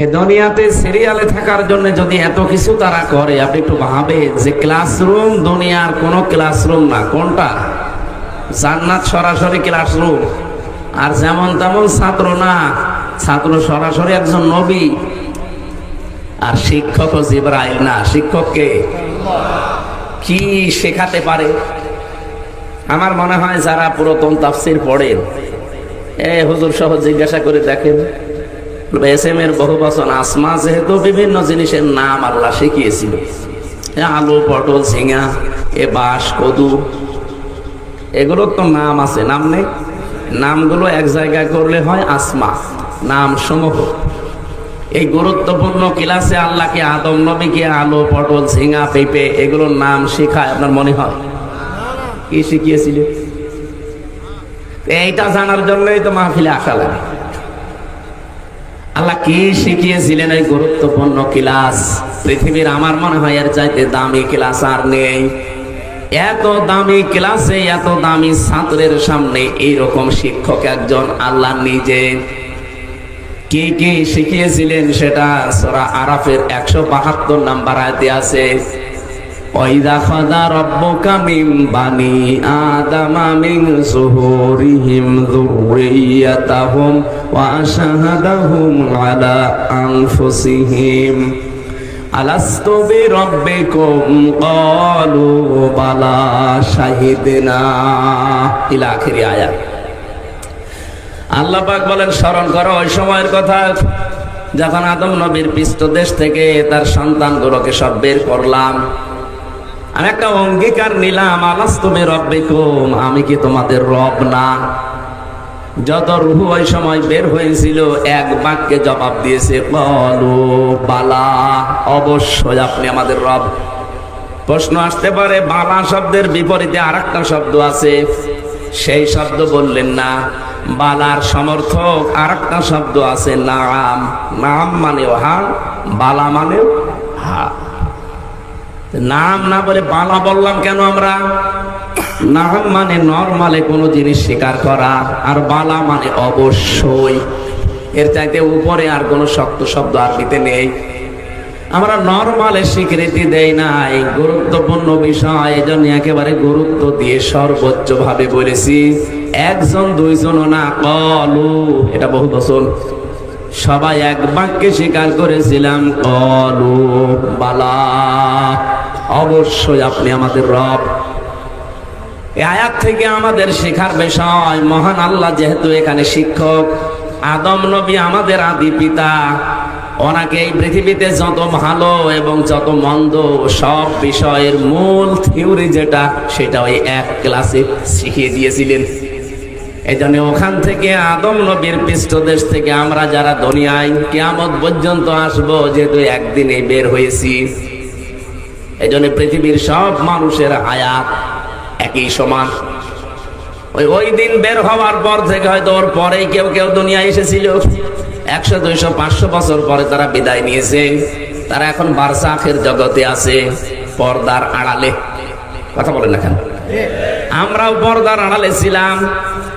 এই দুনিয়াতে সিরিয়ালে থাকার জন্য যদি এত কিছু তারা করে, আপনি একটু ভাবে যে ক্লাসরুম দুনিয়ার কোন ক্লাসরুম না। কোনটা? জান্নাত সরাসরি ক্লাসরুম, আর যেমন তেমন ছাত্র না, ছাত্র সরাসরি একজন নবী, আর শিক্ষক ও জিবরাইল না। শিক্ষককে কি শেখাতে পারে? আমার মনে হয় যারা পুরাতন তাফসীর পড়েন, হুজুর সহ জিজ্ঞাসা করে দেখেন, এসএম এর বহু বচন আসমা, যেহেতু বিভিন্ন জিনিসের নাম আল্লাহ শিখিয়েছিল, আলু, পটল, ঝিঙা, বাঁশ, কদু, এগুলোর তো নাম আছে, নাম নেই? নামগুলো এক জায়গায় করলে হয় আসমা, নাম সমূহ। এই গুরুত্বপূর্ণ ক্লাসে আল্লাহকে আদম নবীকে আলু, পটল, ঝিঙা, পেঁপে এগুলোর নাম শেখায়, আপনার মনে হয়? কি শিখিয়েছিল? এইটা জানার জন্যই তো মাহফিলে আসা লাগে। আল্লাহ কি শিখিয়েছিলেন এই গুরুত্বপূর্ণ ক্লাস, পৃথিবীর আমার মনে হয় এর চাইতে দামি ক্লাস আর নেই। এত দামি ক্লাসে এত দামি ছাত্রের সামনে এইরকম শিক্ষক একজন আল্লাহ নিজে কি কি শিখিয়েছিলেন সেটা সূরা আরাফের 172 নম্বর আয়াতে আছে। ওয়াইদা খাযা রাব্বুকা মিন বানি আদামা মিন যুহুরিহিম যুররিয়াতাহুম ওয়া আশহাদাহুম আলা আনফুসিহিম আলাস্তু বিরাব্বিকুম ক্বালু বালা শাহিদনা ইলা আখিরি আয়াত। আল্লাহ পাক বলেন, স্মরণ করো ওই সময়ের কথা যখন আদম নবীর পৃষ্ঠদেশ থেকে তার সন্তানগুলোকে সব বের করলাম, আমি একটা অঙ্গীকার নিলাম, আলাস্তু বিরাব্বিকুম, আমি কি তোমাদের রব না? যত রূহ ওই সময় বের হয়েছিল এক বাক্যে জবাব দিয়েছে, ক্বালু বালা, অবশ্যই আপনি আমাদের রব। প্রশ্ন আসতে পারে, বালা শব্দের বিপরীতে আরেকটা শব্দ আছে, সেই শব্দ বললেন না। বালার সমর্থক আরেকটা শব্দ আছে, নাম। নাম মানেও হা, বালা মানেও হা। নাম না বলে বালা বললাম কেন আমরা? নাম মানে নরমালে কোনো জিনিস স্বীকার করা, আর বালা মানে অবশ্যই। এর চাইতে উপরে আর কোনো শক্ত শব্দ আরবিতে নেই। আমরা নরমালে স্বীকৃতি দেই না এই গুরুত্বপূর্ণ বিষয়, এই জন্য একেবারে গুরুত্ব দিয়ে সর্বোচ্চ ভাবে বলেছি। একজন দুইজনও না, ক্বালু, এটা বহু বচন, সবাই এক বাক্যে স্বীকার করেছিলাম, ক্বালু বালা, অবশ্যই আপনি আমাদের রব। এই আয়াত থেকে আমাদের শেখার বিষয়, মহান আল্লাহ যেহেতু এখানে শিক্ষক, আদম নবী আমাদের আদি পিতা, ওনাকে এই পৃথিবীতে যত ভালো এবং যত মন্দ সব বিষয়ের মূল থিওরি যেটা, সেটা ওই এক ক্লাসে শিখিয়ে দিয়েছিলেন। এই জন্য ওখান থেকে আদম নবীর পৃষ্ঠদেশ থেকে আমরা যারা দুনিয়ায় কিয়ামত পর্যন্ত আসবো, যেহেতু একদিনে বের হয়েছি, এই জন্য পৃথিবীর সব মানুষের হায়াত একই সমান। ওই দিন বের হওয়ার পর থেকে হয়তো ওর পরেই কেউ কেউ দুনিয়ায় এসেছিল, 100, 200, 500 বছর পরে তারা বিদায় নিয়েছে, তারা এখন বারজাখের জগতে আছে, পর্দার আড়ালে। কথা বলেন না কেন? আমরাও পর্দার আড়ালে ছিলাম,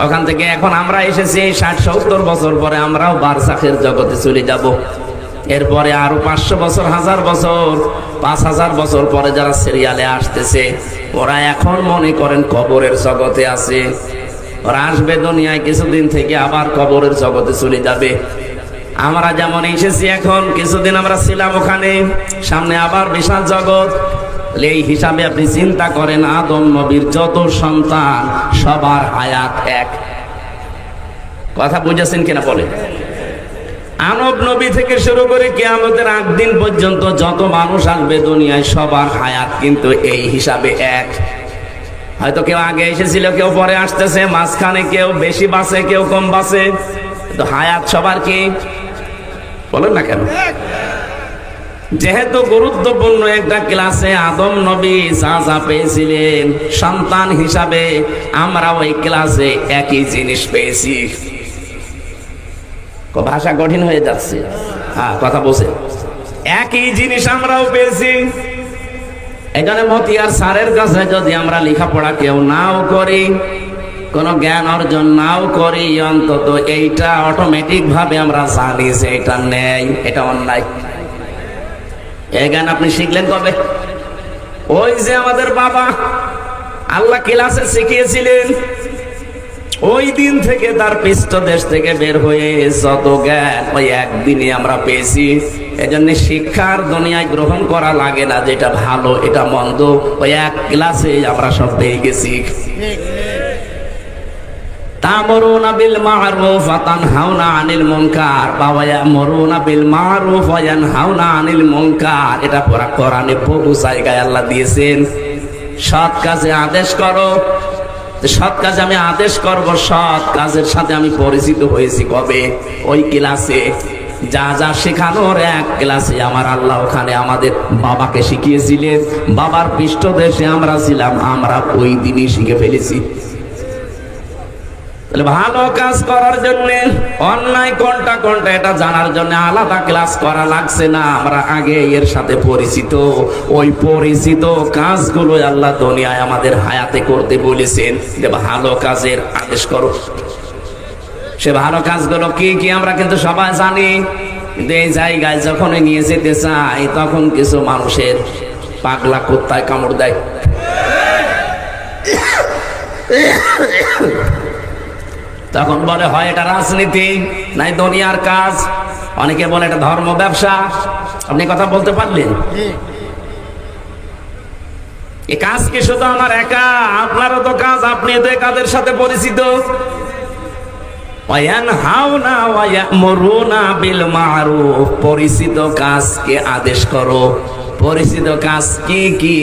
ওখান থেকে এখন আমরা এসেছি 60-70 বছর পরে, আমরাও বারজাখের জগতে চলে যাব। এরপরে আরো 500 বছর, 1000 বছর, 5000 বছর পরে যারা সিরিয়ালে আসতেছে, ওরা এখন মনে করেন কবরের জগতে আছে। ওরা আসবে দুনিয়ায় কিছুদিন থেকে আবার কবরের জগতে চলে যাবে। আমরা যেমন এসেছি এখন, কিছুদিন আমরা ছিলাম ওখানে, সামনে আবার বিশাল জগৎ। এই হিসাবে আপনি চিন্তা করেন, আদম নবীর যত সন্তান সবার হায়াত এক। কথা বুঝেছেন কিনা বলে? আনব নবী থেকে শুরু করে কিয়ামতের আগ দিন পর্যন্ত যত মানুষ আসবে দুনিয়ায়, সবার হায়াত কিন্তু এই হিসাবে এক। হয়তো কেউ আগে এসেছিল, কেউ পরে আসতেছে, মাঝখানে কেউ বেশি বাঁচে, কেউ কম বাঁচে, তো হায়াত সবার কি? বলেন না কেন? যেহেতু গুরুত্বপূর্ণ একটা ক্লাসে আদম নবী যা যা পেয়েছিলেন সন্তান হিসাবে, আমরা ওই ক্লাসে একই জিনিস পেয়েছি। ভাষা কঠিন হয়ে যাচ্ছে, হ্যাঁ কথা বলছে, একই জিনিস আমরাও পেয়েছি। এখানে মতিয়ার স্যারের কাছে যদি আমরা লেখাপড়া কেউ নাও করি, কোন জ্ঞান অর্জন নাও করি, অন্তত এইটা অটোমেটিক ভাবে আমরা জানি যে এটা নেই, এটা অন্যায়। এই জ্ঞান আপনি শিখলেন কবে? ওই যে আমাদের বাবা আল্লাহ ক্লাসে শিখিয়েছিলেন, ওই দিন থেকে তার পৃষ্ঠদেশ থেকে বের হয়ে যত জ্ঞান ওই একদিনই আমরা পেয়েছি। এজন্য শিক্ষার দুনিয়ায় গ্রহণ করা লাগে না, যেটা ভালো এটা মন্দ ওই এক ক্লাসে আমরা সব পেয়ে গেছি। তা'মুরুনা বিল মা'রুফ ওয়া তানহাউনা আনিল মুনকার, বাবা ইয়া'মুরুনা বিল মা'রুফ ওয়া ইয়ানহাউনা আনিল মুনকার, এটা পুরা কোরআনে বহু জায়গায় আল্লাহ দিয়েছেন। সৎ কাজে আদেশ করো, সৎ কাজে আমি আদেশ করব, সৎ কাজের সাথে আমি পরিচিত হয়েছি কবে? ওই ক্লাসে। যা যা শেখানোর এক ক্লাসে আমার আল্লাহ ওখানে আমাদের বাবাকে শিখিয়েছিলেন, বাবার পৃষ্ঠদেশে আমরা ছিলাম, আমরা ওই দিনই শিখে ফেলেছি। ভালো কাজ করার জন্য অন্যায় কোনটা কোনটা এটা জানার জন্য আলাদা ক্লাস করা লাগছে না, আমরা আগে এর সাথে পরিচিত। ওই পরিচিত কাজগুলো আল্লাহ দুনিয়ায় আমাদের হায়াতে করতে বলেছেন, যে ভালো কাজের আদেশ করো। সে ভালো কাজগুলো কি কি আমরা কিন্তু সবাই জানি, কিন্তু এই জায়গায় যখন নিয়ে যেতে চাই তখন কিছু মানুষের পাগলা কুত্তায় কামড় দেয়। তখন বলে হয় এটা রাজনীতি, নাই দুনিয়ার কাজ, অনেকে বলে এটা ধর্ম ব্যবসা। আপনি কথা বলতে পারলেন? এই কাজ কি শুধু আমার একা? আপনারও তো কাজ, আপনি তো কাদের সাথে পরিচিত। ওয়ায়ানহাউনা ওয়া ইয়া'মুরুনা বিল মা'রুফ, পরিচিত কাজকে আদেশ করো। পরিচিত কাজ কি কি?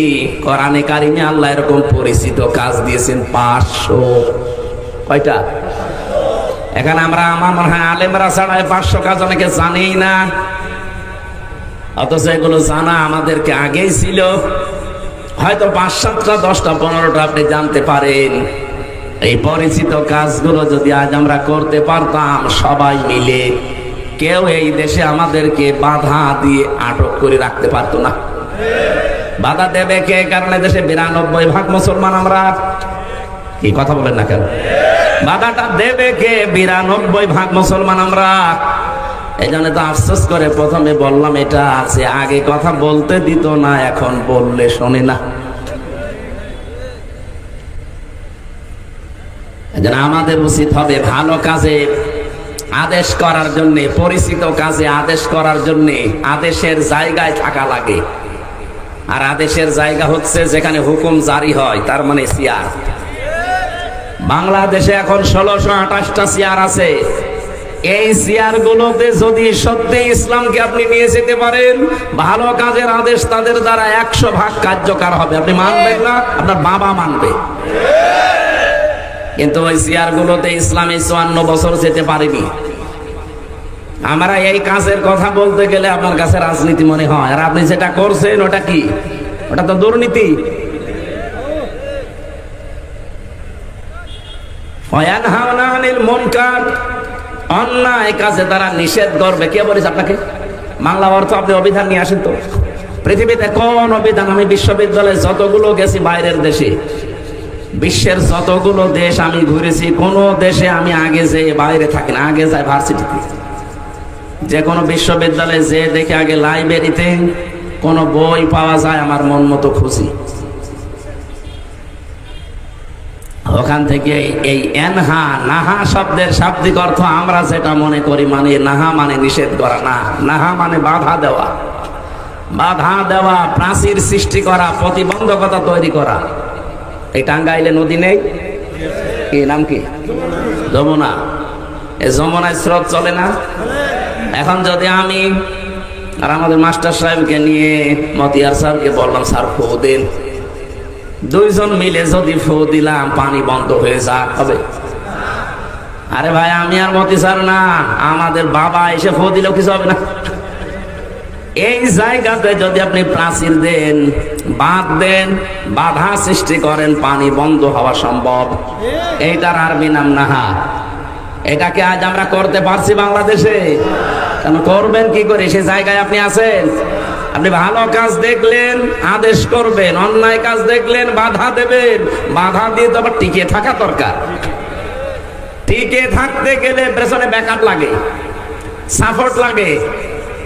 কোরআনে কারিমে আল্লাহ এরকম পরিচিত কাজ দিয়েছেন 500। কয়টা? এখানে আমরা, আমার মনে হয় আলেমরা ছাড়া 500 কাজ অনেকে জানেই না, অথচ এগুলো জানা আমাদেরকে আগেই ছিল। হয়তো 5, 7টা, 10টা, 15টা আপনি জানতে পারেন। এই পরিচিত কাজগুলো যদি আজ আমরা করতে পারতাম সবাই মিলে, কেউ এই দেশে আমাদেরকে বাধা দিয়ে আটক করে রাখতে পারতো না। বাধা দেবে কে? কারণ দেশে 92% মুসলমান আমরা। কি কথা বলেন না কেন? বাধাটা দেবে কে? 92% মুসলমান আমরা। এই জন্য তো আফসোস করে প্রথমে বললাম এটা আছে, আগে কথা বলতে দিত না, এখন বললে শোনে না। আমাদের উচিত হবে ভালো কাজে আদেশ করার জন্য, পরিচিত কাজে আদেশ করার জন্য আদেশের জায়গায় থাকা লাগে। আর আদেশের জায়গা হচ্ছে যেখানে হুকুম জারি হয়, তার মানে চেয়ার। বাংলাদেশে এখন 1628টা চেয়ার আছে। এই চেয়ার গুলোতে যদি সত্যি ইসলামকে আপনি নিয়ে যেতে পারেন, ভালো কাজের আদেশ তাদের দ্বারা 100% কার্যকর হবে। আপনি মানবেন না, আপনার বাবা মানবে। কিন্তু ওই চেয়ার গুলোতে ইসলামে 54 বছর যেতে পারেনি। আমরা এই কাজের কথা বলতে গেলে আপনার কাছে রাজনীতি মনে হয়, আর আপনি যেটা করছেন ওটা কি? ওটা তো দুর্নীতি। ওয়ায়ানহাউনা আনিল মুনকার, অন্যায় কাজে তারা নিষেধ করবে। কে বলেছে আপনাকে? বাংলা অর্থ আপনি অভিধান নিয়ে আসেন তো। পৃথিবীতে কোন অভিধান, আমি বিশ্ববিদ্যালয়ে যতগুলো গেছি বাইরের দেশে, বিশ্বের যতগুলো দেশ আমি ঘুরেছি, কোন দেশে আমি আগে যে বাইরে থাকি না, আগে যাই ভার্সিটিতে। যে কোনো বিশ্ববিদ্যালয়ে যে দেখে আগে লাইব্রেরিতে কোন বই পাওয়া যায় আমার মন মতো খুশি, ওখান থেকে এই এনহা নাহা শব্দের শাব্দিক অর্থ আমরা যেটা মনে করি, মানে নাহা মানে নিষেধ করা না, নাহা মানে বাধা দেওয়া। বাধা দেওয়া, প্রাচীর সৃষ্টি করা, প্রতিবন্ধকতা তৈরি করা। এই টাঙ্গাইলে নদী নেই, কি নাম কি? যমুনা। এই যমুনায় স্রোত চলে না? এখন যদি আমি আর আমাদের মাস্টার সাহেবকে নিয়ে মতিয়ার সাহেবকে বললাম, স্যার ফু দেন, দুইজন মিলে যদি ফু দিলাম, পানি বন্ধ হয়ে যা হবে? আরে ভাই, আমি আর মতি স্যার না, আমাদের বাবা এসে ফু দিলেও কিছু হবে না। এই জায়গাতে যদি আপনি প্রাচীর দেন, বাঁধ দেন, বাধা সৃষ্টি করেন, পানি বন্ধ হওয়া সম্ভব। এইটার আরবি নাম নাহা। এটাকে আজ আমরা করতে পারছি বাংলাদেশে? কেন করবেন কি করে? সে জায়গায় আপনি আছেন। আপনি ভালো কাজ দেখলেন আদেশ করবেন, অন্যায় কাজ দেখলেন বাধা দেবেন। বাধা দিয়ে তো আবার টিকে থাকা দরকার। টিকে থাকতে গেলে পেছনে ব্যাকআপ লাগে, সাপোর্ট লাগে,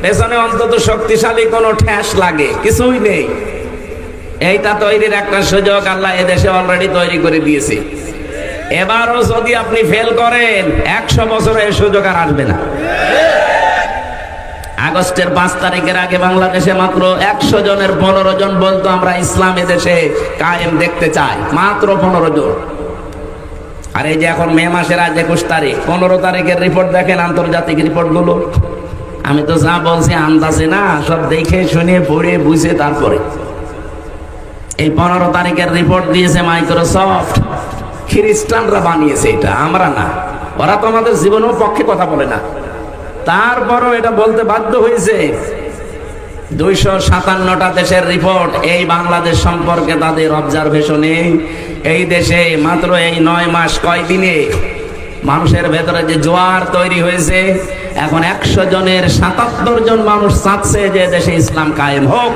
পেছনে অন্তত শক্তিশালী কোনো ঠ্যাস লাগে, কিছুই নেই। এইটা তৈরির একটা সুযোগ আল্লাহ এদেশে অলরেডি তৈরি করে দিয়েছে। এবারও যদি আপনি ফেল করেন 100 বছরে এই সুযোগ আর আসবে না। আগস্টের 5 তারিখের আগে বাংলাদেশে মাত্র 100 জনের 15 জন বলতো আমরা ইসলাম এদেশে কায়েম দেখতে চাই, মাত্র 15 জন। আর এই যে এখন মে মাসের আজ 21 তারিখ, 15 তারিখের রিপোর্ট দেখেন, আন্তর্জাতিক রিপোর্টগুলো। আমি তো যা বলছি আন্দাজে না, সব দেখে শুনে পড়ে বুঝে তারপরে। এই 15 তারিখের রিপোর্ট দিয়েছে মাইক্রোসফট, খ্রিস্টানরা বানিয়েছে এটা, আমরা না। ওরা তো আমাদের জীবনের পক্ষে কথা বলে না, তারপরও এটা বলতে বাধ্য হয়েছে। 257টা দেশের রিপোর্ট এই বাংলাদেশ সম্পর্কে তাদের অবজারভেশনে এই দেশে মাত্র এই 9 মাস কয়দিনে মানুষের ভেতরে যে জোয়ার তৈরি হয়েছে, এখন 100 জনের 77 জন মানুষ চাচ্ছে যে দেশে ইসলাম কায়েম হোক।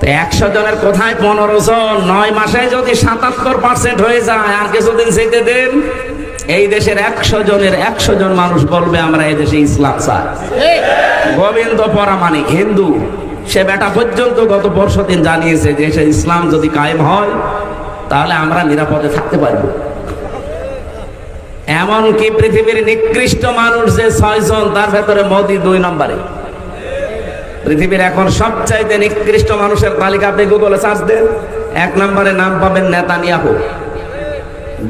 100 জনের কোথায় 15 জন? 9 মাসে যদি 77% হয়ে যায়, আর কিছুদিন যেতে দেন, এই দেশের 100 জনের 100 জন মানুষ বলবে আমরা এই দেশে ইসলাম চাই। গোবিন্দ পরামানিক হিন্দু, সে বেটা পর্যন্ত গত পরশুদিন জানিয়েছে যে সে ইসলাম যদি কায়েম হয় তাহলে আমরা নিরাপদে থাকতে পারবো। এমনকি পৃথিবীর নিকৃষ্ট মানুষ যে 6 জন, তার ভেতরে মোদি 2 নম্বরে। পৃথিবীর এখন সবচাইতে নিকৃষ্ট মানুষের তালিকা আপনি গুগলে সার্চ দেন, 1 নম্বরে নাম পাবেন নেতানিয়াহু,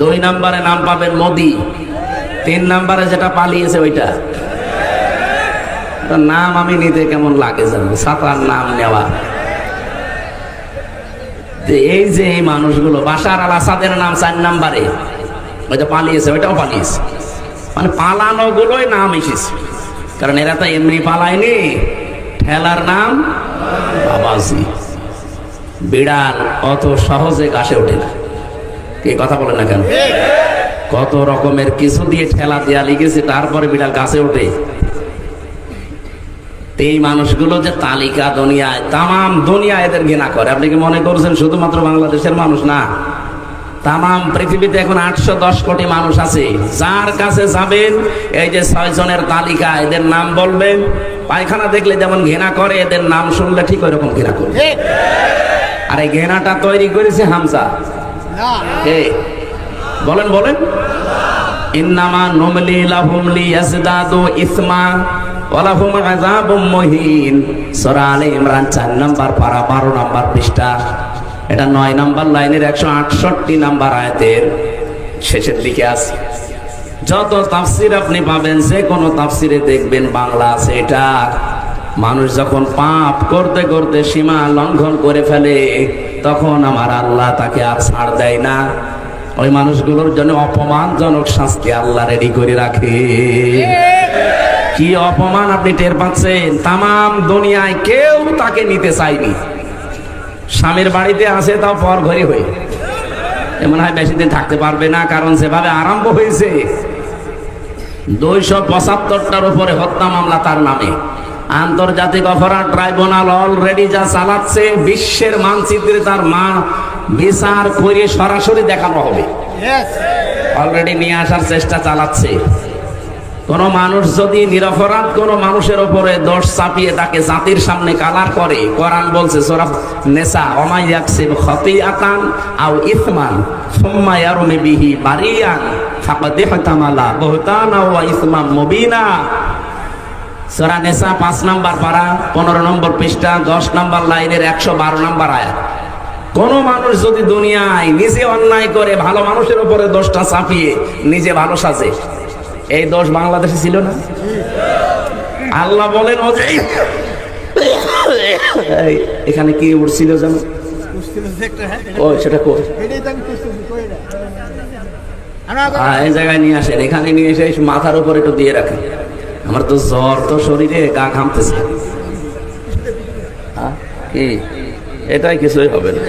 2 নম্বরে নাম পাবেন মোদি, 3 নম্বরে যেটা পালিয়েছে ওইটা। নাম আমি নিতে কেমন লাগে জানো, সাতার নাম নেওয়া। এই যে এই মানুষগুলো, বাশার আল আসাদের নাম 4 নম্বরে, ওইটা পালিয়েছে, ওইটাও পালিয়েছে। মানে পালানো গুলোই নাম এসেছে, কারণ এরা তো এমনি পালায়নি, ঠেলার নাম বাবাজি। বিড়াল অত সহজে গাছে ওঠে না, কে কথা বলে না কেন? কত রকমের কিছু দিয়ে ঠেলা দেয়া লিখেছে, তারপরে বিড়াল গাছে ওঠে। এই মানুষগুলো যে তালিকা দুনিয়ায়, তাম দুনিয়া এদের ঘৃণা করে। আপনি কি মনে করছেন শুধুমাত্র বাংলাদেশের মানুষ? না, তাম পৃথিবীতে এখন 810 কোটি মানুষ আছে। যার কাছে যাবেন, এই যে 6 জনের তালিকা, এদের নাম বলবেন, পায়খানা দেখলে যেমন ঘৃণা করে, এদের নাম শুনলে ঠিক ওই রকম ঘৃণা করে। আর এই ঘৃণাটা তৈরি করেছে হামজা। বলেন বলেন, ইন্নামা নুমলি লাহুম লিয়াজদাদু ইসমা ওয়া লাহুম আযাবুম মুহিন। সূরা আলে ইমরান 4 নম্বর পারা 12 নম্বর পৃষ্ঠা। এটা 9 নম্বর লাইনের 168 নম্বর আয়াতের শেষের দিকে আছে। যত তাফসির আপনি পাবেন, যে কোনো তাফসিরে দেখবেন বাংলা আছে এটা। মানুষ যখন পাপ করতে করতে সীমা লঙ্ঘন করে ফেলে, তখন আমার আল্লাহ তাকে আর ছাড় দেয় না। ওই মানুষগুলোর জন্য অপমানজনক শাস্তি আল্লাহ রেডি করে রাখে। কি অপমান আপনি টের পাচ্ছেন? তাম দুনিয়ায় কেউ তাকে নিতে চায়নি। স্বামীর বাড়িতে আছে, তাও পর ঘরে হয়ে, এমন হয় বেশি দিন থাকতে পারবে না, কারণ যেভাবে আরম্ভ হয়েছে 275টার উপরে হত্যা মামলা তার নামে। আন্তর্জাতিক অপরাধ ট্রাইব্যুনাল অলরেডি যা চালাচ্ছে, বিশ্বের মানচিত্রে তার বিচার করে সরাসরি দেখানো হবে, অলরেডি নিয়ে আসার চেষ্টা চালাচ্ছে। কোন মানুষ যদি নিরপরাধ কোন মানুষের উপরে দোষ চাপিয়ে তাকে জাতির সামনে কালার করে, কোরআন বলছে সূরা নিসা, ওমা ইয়াকসিব খাতিআতান আও ইসমান সুম্মা ইয়ারমি বিহি বারিয়ান ফাকাদ ইহতামালা বুহতানা ওয়া ইসমান মুবিনা। সূরা নিসা 5 নম্বর পারা 15 নম্বর পৃষ্ঠা 10 নম্বর লাইনের 112 নম্বর আয়াত। কোন মানুষ যদি দুনিয়ায় নিজে অন্যায় করে ভালো মানুষের উপরে দোষটা চাপিয়ে নিজে ভালো সাজে, এই দোষ বাংলাদেশে ছিল না? আল্লাহ বলেন, এখানে কি উঠছিল জানো? সেটা এই জায়গায় নিয়ে আসেন, এখানে নিয়ে এসে মাথার উপর একটু দিয়ে রাখেন। আমার তো জ্বর, তো শরীরে গা ঘামতেছে। কি এটাই কিছুই হবে না।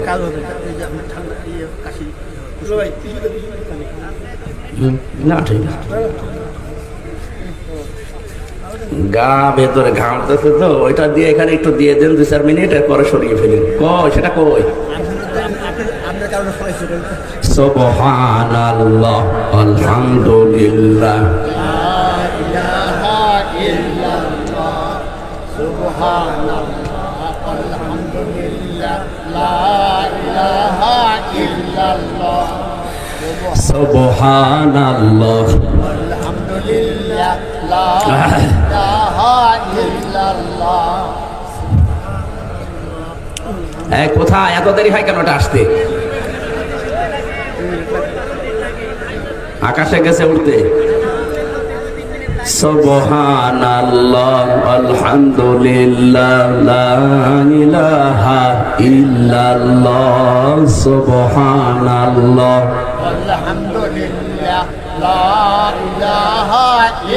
না ঠিক আছে, গা ভেতরে ঘামতেছে তো, ওইটা দিয়ে এখানে একটু দিয়ে দেন 2-4 মিনিট, এরপরে সরিয়ে ফেলেন। কই সেটা কই? সুবহানাল্লাহ আলহামদুলিল্লাহ সুবহানাল্লাহ কোথায় এত দেরি হয় কেন? ওটা আসতে আকাশে গেছে উঠতে। সুবহানাল্লাহ আলহামদুলিল্লাহ লা ইলাহা ইল্লাল্লাহ সুবহানাল্লাহ আলহামদুলিল্লাহ লা ইলাহা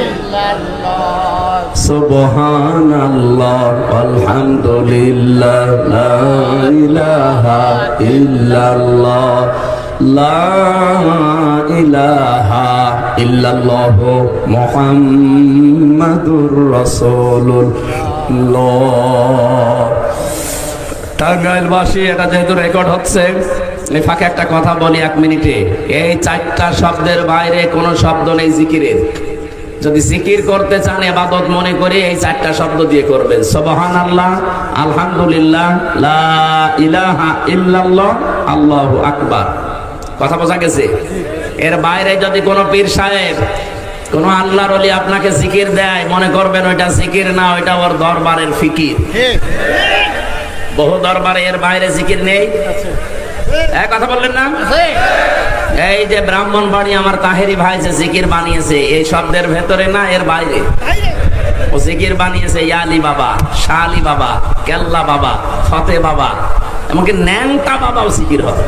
ইল্লাল্লাহ সুবহানাল্লাহ আলহামদুলিল্লাহ লা ইলাহা ইল্লাল্লাহ লা ইলাহা ইল্লাল্লাহ মুহাম্মাদুর রাসূলুল্লাহ। টাঙ্গাইলবাসী, এটা যেহেতু রেকর্ড হচ্ছে, এই ফাঁকে একটা কথা বলি 1 মিনিটে। এই 4টা শব্দের বাইরে কোনো শব্দ নেই জিকিরের। যদি জিকির করতে চান, ইবাদত মনে করে এই 4টা শব্দ দিয়ে করবেন। সুবহানাল্লাহ, আলহামদুলিল্লাহ, লা ইলাহা ইল্লাল্লাহ, আল্লাহু আকবার। কথা বোঝা গেছে? এর বাইরে যদি কোনো পীর সাহেব, কোন আল্লাহর ওলি আপনাকে জিকির দেয়, মনে করবেন ওইটা জিকির না, ওইটা ওর দরবারের ফিকির। বহু দরবারে এর বাইরে জিকির নেই। কথা বললেন না? এই যে ব্রাহ্মণবাড়ি আমার তাহেরি ভাই যে জিকির বানিয়েছে, এই শব্দের ভেতরে না, এর বাইরে ও জিকির বানিয়েছে। ইয়ালি বাবা, শাহ আলী বাবা, কেল্লা বাবা, ফতে বাবা, এমনকি ন্যাংটা বাবাও জিকির হবে।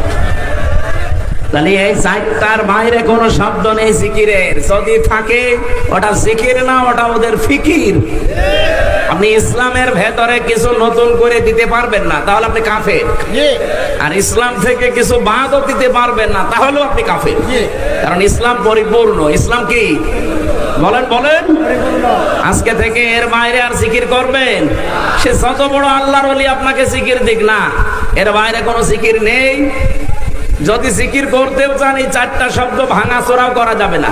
তাহলে এই 4টার বাইরে কোনো শব্দ নেই জিকিরের। যদি থাকে ওটা জিকির না, ওটা ওদের ফিকির। আপনি ইসলামের ভেতরে কিছু নতুন করে দিতে পারবেন না, তাহলে আপনি কাফের। আর ইসলাম থেকে কিছু বাদও দিতে পারবেন না, তাহলেও আপনি কাফের। কারণ ইসলাম পরিপূর্ণ। ইসলাম কি বলেন? বলেন। আজকে থেকে এর বাইরে আর জিকির করবেন, সে যত বড় আল্লাহর ওলি আপনাকে জিকির দিক না, এর বাইরে কোনো জিকির নেই। যদি জিকির করতেও চান, এই 4টা শব্দ ভাঙা চোরাও করা যাবে না।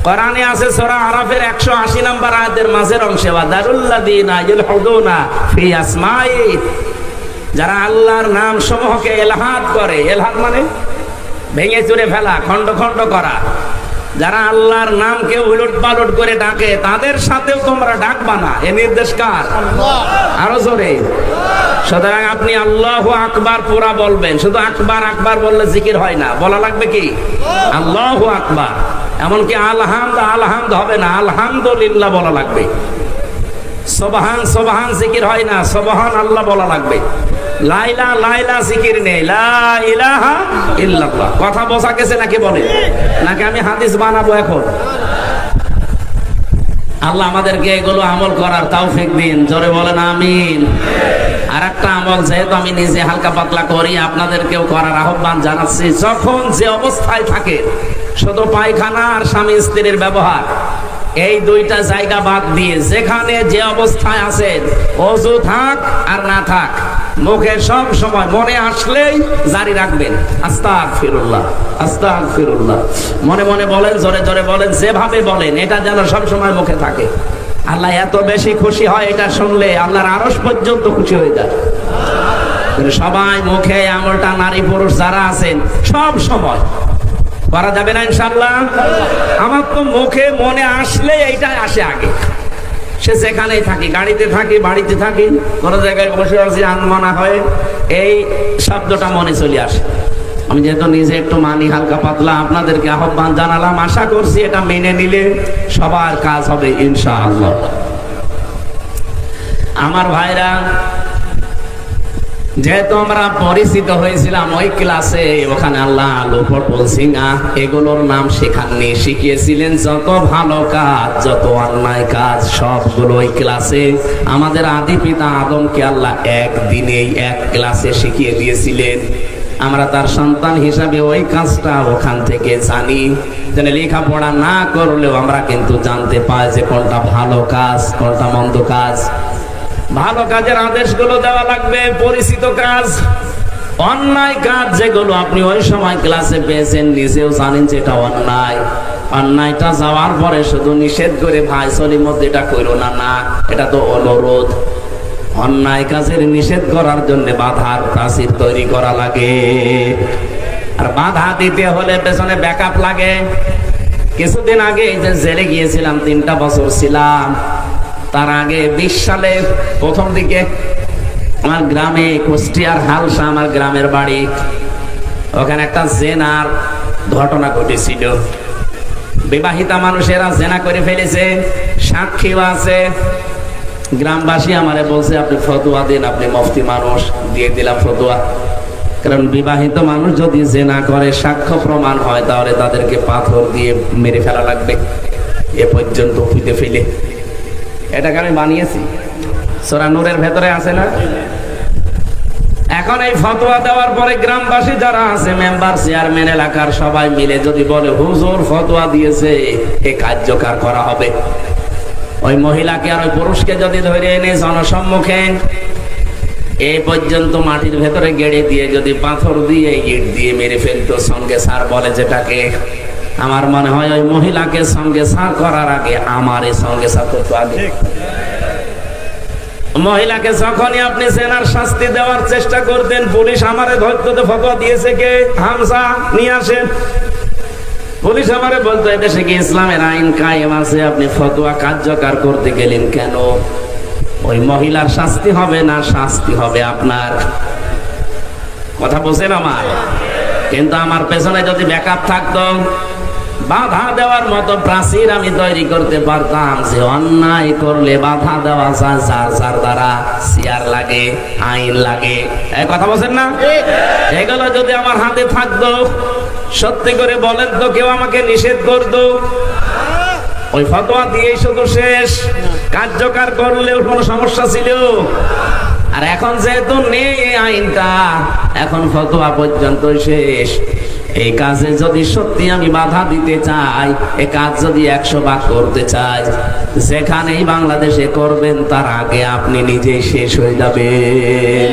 কোরআনে আছে সূরা আরাফের 180 নম্বর আয়াতের মাঝের অংশে, ওয়াদারুল্লাযীনা ইলহুদুনা ফি আসমাই, যারা আল্লাহর নাম সমূহকে ইলহাদ করে। ইলহাদ মানে ভেঙে চুরে ফেলা, খণ্ড খণ্ড করা। যারা আল্লাহর নামকে উলট পালট করে ডাকে, তাদের সাথেও তোমরা ডাকবা না। এ নির্দেশ কার? আরো জোরে। সুতরাং আপনি আল্লাহু আকবার পুরা বলবেন। শুধু আকবার আকবার বললে জিকির হয় না, বলা লাগবে কি আল্লাহু আকবার। এমনকি আলহামদ আলহামদ হবে না, আলহামদুলিল্লাহ বলা লাগবে। সুবহান সুবহান জিকির হয় না, সুবহান আল্লাহ বলা লাগবে। লাইলা লাইলা জিকির নেই, লা ইলাহা ইল্লাল্লাহ। কথা বোঝা গেছে নাকি? বলে নাকি আমি হাদিস বানাবো এখন? আল্লাহ আমাদেরকে এগুলো আমল করার তৌফিক দিন। জোরে বলেন আমিন। আর একটা আমল যেহেতু আমি নিজে হালকা পাতলা করি, আপনাদেরকেও করার আহ্বান জানাচ্ছি। যখন যে অবস্থায় থাকে, শুধু পায়খানা আর স্বামী স্ত্রীর ব্যবহার, এই 2টা জায়গা বাদ দিয়ে যেখানে যে অবস্থায় আছেন, ওযু থাক আর না থাক, মুখে সব সময় মনে আসলেই জারি রাখবেন আস্তাগফিরুল্লাহ আস্তাগফিরুল্লাহ। মনে মনে বলেন, জোরে জোরে বলেন, যেভাবে বলেন, এটা যেন সব সময় মুখে থাকে। আল্লাহ এত বেশি খুশি হয় এটা শুনলে, আল্লাহর আরশ পর্যন্ত খুশি হয়ে যায়। সবাই মুখে আমলটা, নারী পুরুষ যারা আছেন, সব সময় করা যাবে না ইনশাআল্লাহ? আমার তো মুখে মনে আসলে এইটাই আসে আগে। সে যেখানেই থাকি, গাড়িতে থাকি, বাড়িতে থাকি, কোনো জায়গায় বসে আছি, আনমনা হয়, এই শব্দটা মনে চলে আসে। আমি যেহেতু নিজে একটু মানি হালকা পাতলা, আপনাদেরকে আহ্বান জানালাম। আশা করছি এটা মেনে নিলে সবার কাজ হবে ইনশাআল্লাহ। আমার ভাইরা, যেহেতু আমরা পরিচিত হয়েছিলাম ওই ক্লাসে, ওখানে আল্লাহ আলু পটল সিঙ্গা এগুলোর নাম শেখাননি, শিখিয়েছিলেন যত ভালো কাজ, যত অন্যায় কাজ, সবগুলো ওই ক্লাসে আমাদের আদি পিতা আদমকে আল্লাহ একদিনেই এক ক্লাসে শিখিয়ে দিয়েছিলেন। আমরা তার সন্তান হিসাবে ওই কাজটা ওখান থেকে জানি। যেন লেখাপড়া না করলেও আমরা কিন্তু জানতে পাই যে কোনটা ভালো কাজ, কোনটা মন্দ কাজ। ভালো কাজের আদেশগুলো দেওয়া লাগবে, পরিচিত কাজ। অন্যায় কাজ যেগুলো আপনি ওই সময় ক্লাসে পেয়েছেন, নিজেও জানেন যে এটা অন্যায়, অন্যায়টা যাওয়ার পরে শুধু নিষেধ করে ভাই চলির মধ্যে এটা করো না, না, এটা তো অনুরোধ। অন্যায় কাজের নিষেধ করার জন্য বাধার তাসির তৈরি করা লাগে, আর বাধা দিতে হলে পেছনে ব্যাকআপ লাগে। কিছুদিন আগে এই যে জেলে গিয়েছিলাম, 3টা বছর ছিলাম, তার আগে 20 সালে প্রথম দিকে আমার গ্রামে, কুষ্টিয়ার হালসা আমার গ্রামের বাড়ি, ওখানে একটা জেনার ঘটনা ঘটেছিল। বিবাহিতা মানুষেরা জেনা করে ফেলেছে, সাক্ষীও আছে। গ্রামবাসী আমারে বলছে আপনি ফতোয়া দিন, আপনি মুফতি মানুষ। দিয়ে দিলাম ফতোয়া, কারণ বিবাহিত মানুষ যদি জেনা করে সাক্ষ্য প্রমাণ হয় তাহলে তাদেরকে পাথর দিয়ে মেরে ফেলা লাগবে, এ পর্যন্ত পুঁতে ফেলে। এটাকে আমি বানিয়েছি, সূরা নূরের ভেতরে আছে না। এখন এই ফতোয়া দেওয়ার পরে গ্রামবাসী যারা আছে, মেম্বার, চেয়ারম্যান, এলাকার সবাই মিলে যদি বলে হুজুর ফতোয়া দিয়েছে, এ কার্যকর করা হবে। ওই মহিলাকে আর ওই পুরুষকে যদি ধরে এনে জনসম্মুখে এই পর্যন্ত মাটির ভেতরে গেড়ে দিয়ে যদি পাথর দিয়ে ইট দিয়ে মেরে ফেলতো, সঙ্গে সার বলে যেটাকে, আমার মনে হয় ওই মহিলাকে সঙ্গে সার করার আগে আমার সঙ্গে সার করতো আগে। মহিলাকে যখনই আপনি জেনার শাস্তি দেওয়ার চেষ্টা করতেন, পুলিশ আমারে ধরতো, ফতোয়া দিয়েছে কে, হামজা নিয়ে আসেন। পুলিশ আমারে বলতো এদেশে কি ইসলামের আইন কায়েম আছে, আপনি ফতোয়া কার্যকর করতে গেলেন কেন? ওই মহিলার শাস্তি হবে না, শাস্তি হবে আপনার। কথা বলছেন আমার? কিন্তু আমার পেছনে যদি ব্যাকআপ থাকতো, বাধা দেওয়ার মতো প্রাচীর আমি তৈরি করতে পারতাম, যে অন্যায় করলে বাধা দেওয়া যায়, যার যার দ্বারা চেয়ার লাগে, আইন লাগে। এই কথা বলছেন না? এগুলো যদি আমার হাতে থাকতো, সত্যি করে বলেন তো, কেউ আমাকে নিষেধ করতো? ওই ফতোয়া দিয়ে শুধু শেষ, কার্যকর করলেও কোনো সমস্যা ছিল? আর এখন যেহেতু নেই এই আইনটা, এখন ফতোয়া পর্যন্ত শেষ। এই কাজে যদি সত্যি আমি বাধা দিতে চাই, এই কাজ যদি 100 ভাগ করতে চাই, যেখানেই বাংলাদেশে করবেন তার আগে আপনি নিজেই শেষ হয়ে যাবেন।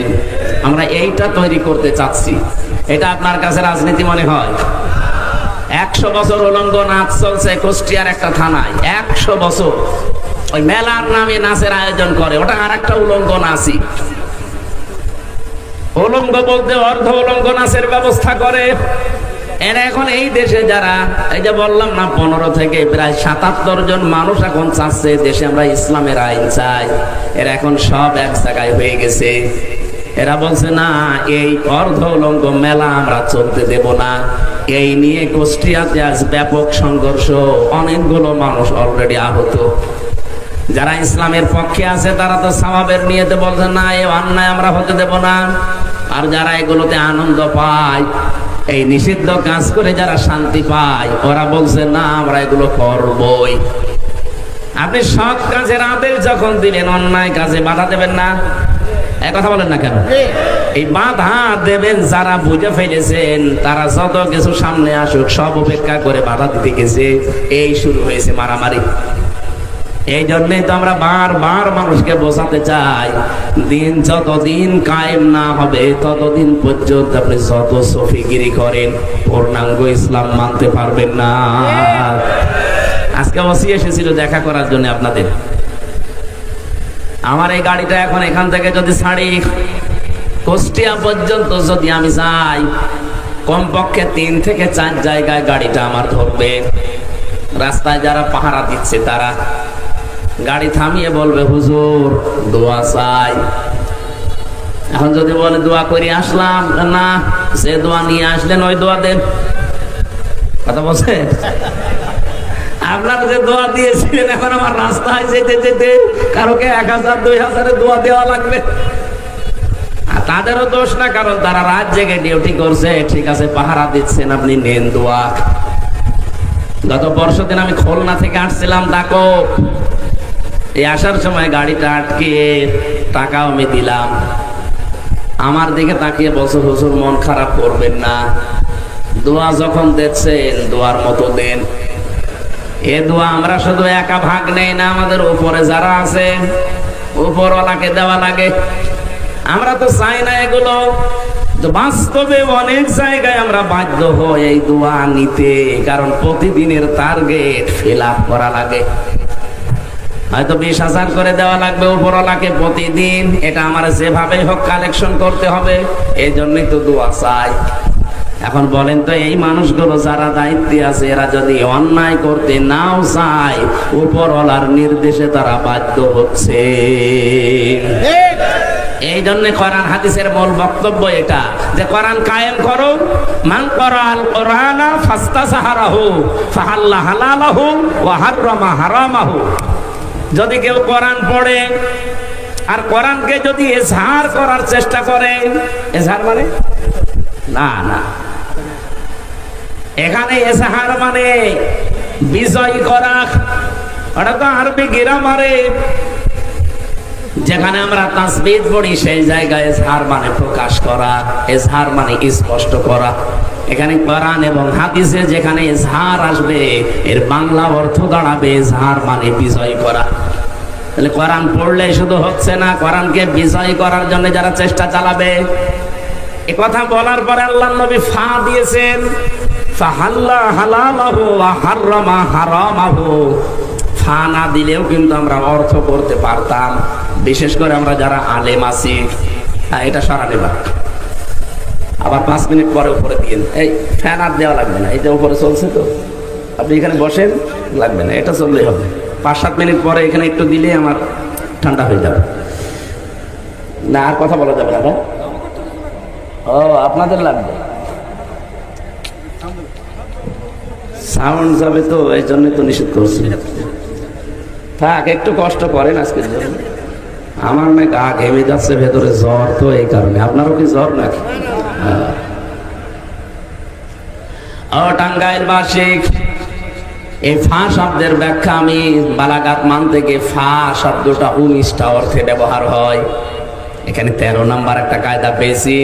আমরা এইটা তৈরি করতে চাচ্ছি। এটা আপনার কাছে রাজনীতি মনে হয়? 100 বছর উলঙ্গ নাচ চলছে কুষ্টিয়ার একটা থানায়, 100 বছর। ওই মেলার নামে নাচের আয়োজন করে, ওটা আর একটা উলঙ্গ নাচই। উলঙ্গ বলতে অর্ধ উলঙ্গ নাচের ব্যবস্থা করে। এরা এখন এই দেশে যারা, এই যে বললাম না, 15 থেকে প্রায় 77 জন মানুষ এখন চাচ্ছে দেশে আমরা ইসলামের আইন চাই। এরা এখন সব এক জায়গায় হয়ে গেছে। এরা বলছে না, এই অর্ধ উলঙ্গ মেলা আমরা চলতে দেব না। এই নিয়ে কুষ্টিয়াতে আজ ব্যাপক সংঘর্ষ, অনেকগুলো মানুষ অলরেডি আহত। যারা ইসলামের পক্ষে আছে তারা তো সওয়াবের নিয়তে বলছে না, এই অন্যায় আমরা হতে দেব না। আর যারা এগুলোতে আনন্দ পায়, এই নিষিদ্ধ কাজ করে যারা শান্তি পায়, ওরা বলছে না, আমরা এগুলো করবই। আপনি সৎ কাজের আদেশ যখন দিলেন, অন্যায় কাজে বাধা দেবেন না। কথা বলেন না কেন? এই বাধা দেবেন যারা বুঝে ফেলেছেন, তারা যত কিছু সামনে আসুক সব উপেক্ষা করে বাধা দিতে গেছে। এই শুরু হয়েছে মারামারি। এই জন্যই তো আমরা বারবার মানুষকে বোঝাতে চাই, দিন যতদিন কায়েম না হবে ততদিন পর্যন্ত আপনি যত সফিগিরি করেন, পূর্ণাঙ্গ ইসলাম মানতে পারবেন না। আজকে ওসি এসেছিল দেখা করার জন্য আপনাদের। আমার এই গাড়িটা এখন এখান থেকে যদি ছাড়ি, কুষ্টিয়া পর্যন্ত যদি আমি যাই, কমপক্ষে 3 থেকে 4 জায়গায় গাড়িটা আমার ধরবে। রাস্তায় যারা পাহারা দিচ্ছে তারা গাড়ি থামিয়ে বলবে হুজুর দোয়া চাই। এখন যদি বলে দোয়া করে আসলাম, না, সে দোয়া নিয়ে আসলেন ওই দোয়া দেন। কথা বলছে? আপনারা যে দোয়া দিয়েছিলেন, এখন আমার রাস্তায় যেতে যেতে কারোকে 1000 2000 দোয়া দেওয়া লাগবে। তাদেরও দোষ না, কারণ তারা রাত জেগে ডিউটি করছে। ঠিক আছে, পাহারা দিচ্ছেন, আপনি নেন দোয়া। গত পরশুদিন আমি খুলনা থেকে আসছিলাম ডাকো, এই আসার সময় গাড়িটা আটকে টাকাও আমি দিলাম। আমার দিকে তাকিয়ে বলছে হুজুর মন খারাপ করবেন না, দোয়া যখন দিচ্ছেন দোয়ার মতো দেন। এ দোয়া আমরা শুধু একা ভাগ নেই না, আমাদের উপরে যারা আছে উপরওয়ালাকে দেওয়া লাগে। আমরা তো চাই না এগুলো তো বাস্তবে অনেক জায়গায় আমরা বাধ্য হই এই দোয়া নিতে, কারণ প্রতিদিনের টার্গেট ফিল আপ করা লাগে। হয়তো 20,000 করে দেওয়া লাগবে উপরওয়ালাকে প্রতিদিন, এটা আমার যেভাবে হোক কালেকশন করতে হবে, এই জন্যই তো দোয়া চাই। এখন বলেন তো, এই মানুষগুলো যারা দায়িত্বে আছে এরা যদি অন্যায় করতে নাও চায়, উপরওয়ালার নির্দেশে তারা বাধ্য হচ্ছে। এই জন্য কোরআন হাদিসের মূল বক্তব্য এটা, যে কোরআন কায়েম করো। মান ক্বারাআল কুরআনা ফাস্তাযহারাহু ফাহাল্লা হালালাহু ওয়া হাররামা হারামাহু। যদি কেউ কোরআন পড়ে আর কোরআনকে যদি ইজহার করার চেষ্টা করে, ইজহার মানে না না, এখানে ইজহার মানে বিজয় করা, ওটা তো আরবি গ্রামারে যেখানে আমরা তাসবিহ পড়ি সেই জায়গায় ইজহার মানে প্রকাশ করা, ইজহার মানে স্পষ্ট করা। এখানে কোরআন এবং হাদিসে যেখানে ইজহার আসবে এর বাংলা অর্থ দাঁড়াবে ইজহার মানে বিজয় করা। তাহলে কোরআন পড়লে শুধু হচ্ছে না, কোরআনকে বিজয় করার জন্য যারা চেষ্টা চালাবে। এই কথা বলার পরে আল্লাহর নবী ফা দিয়েছেন, ফাহাল্লা হালালাহু ওয়া হাররামা হারামাহু। ফা না দিলেও কিন্তু আমরা অর্থ করতে পারতাম, বিশেষ করে আমরা যারা আলেম আছি। এটা সরাতে পার, আবার 5 মিনিট পরে উপরে দিয়ে এই ফ্যান আর দেওয়া লাগবে না, এটা উপরে চলছে তো, আপনি এখানে বসেন, লাগবে না, এটা চললেই হবে। 5-7 মিনিট পরে এখানে একটু দিলে আমার ঠান্ডা হয়ে যাবে না, আর কথা বলা যাবে না। ও আপনাদের লাগবে, সাউন্ড যাবে তো, এই জন্য তো নিষেধ করছি। থাক, একটু কষ্ট করেন আজকের জন্য। আমার না গা ঘেমে যাচ্ছে ভেতরে, জ্বর তো, এই কারণে। আপনারও কি জ্বর নাকি? ও টাঙ্গাইল বাসিক, এই ফা শব্দের ব্যাখ্যা আমি বালাগাত মান থেকে, ফা শব্দটা 19টা অর্থে ব্যবহার হয়। এখানে 13 নম্বর একটা কায়দা পেয়েছি।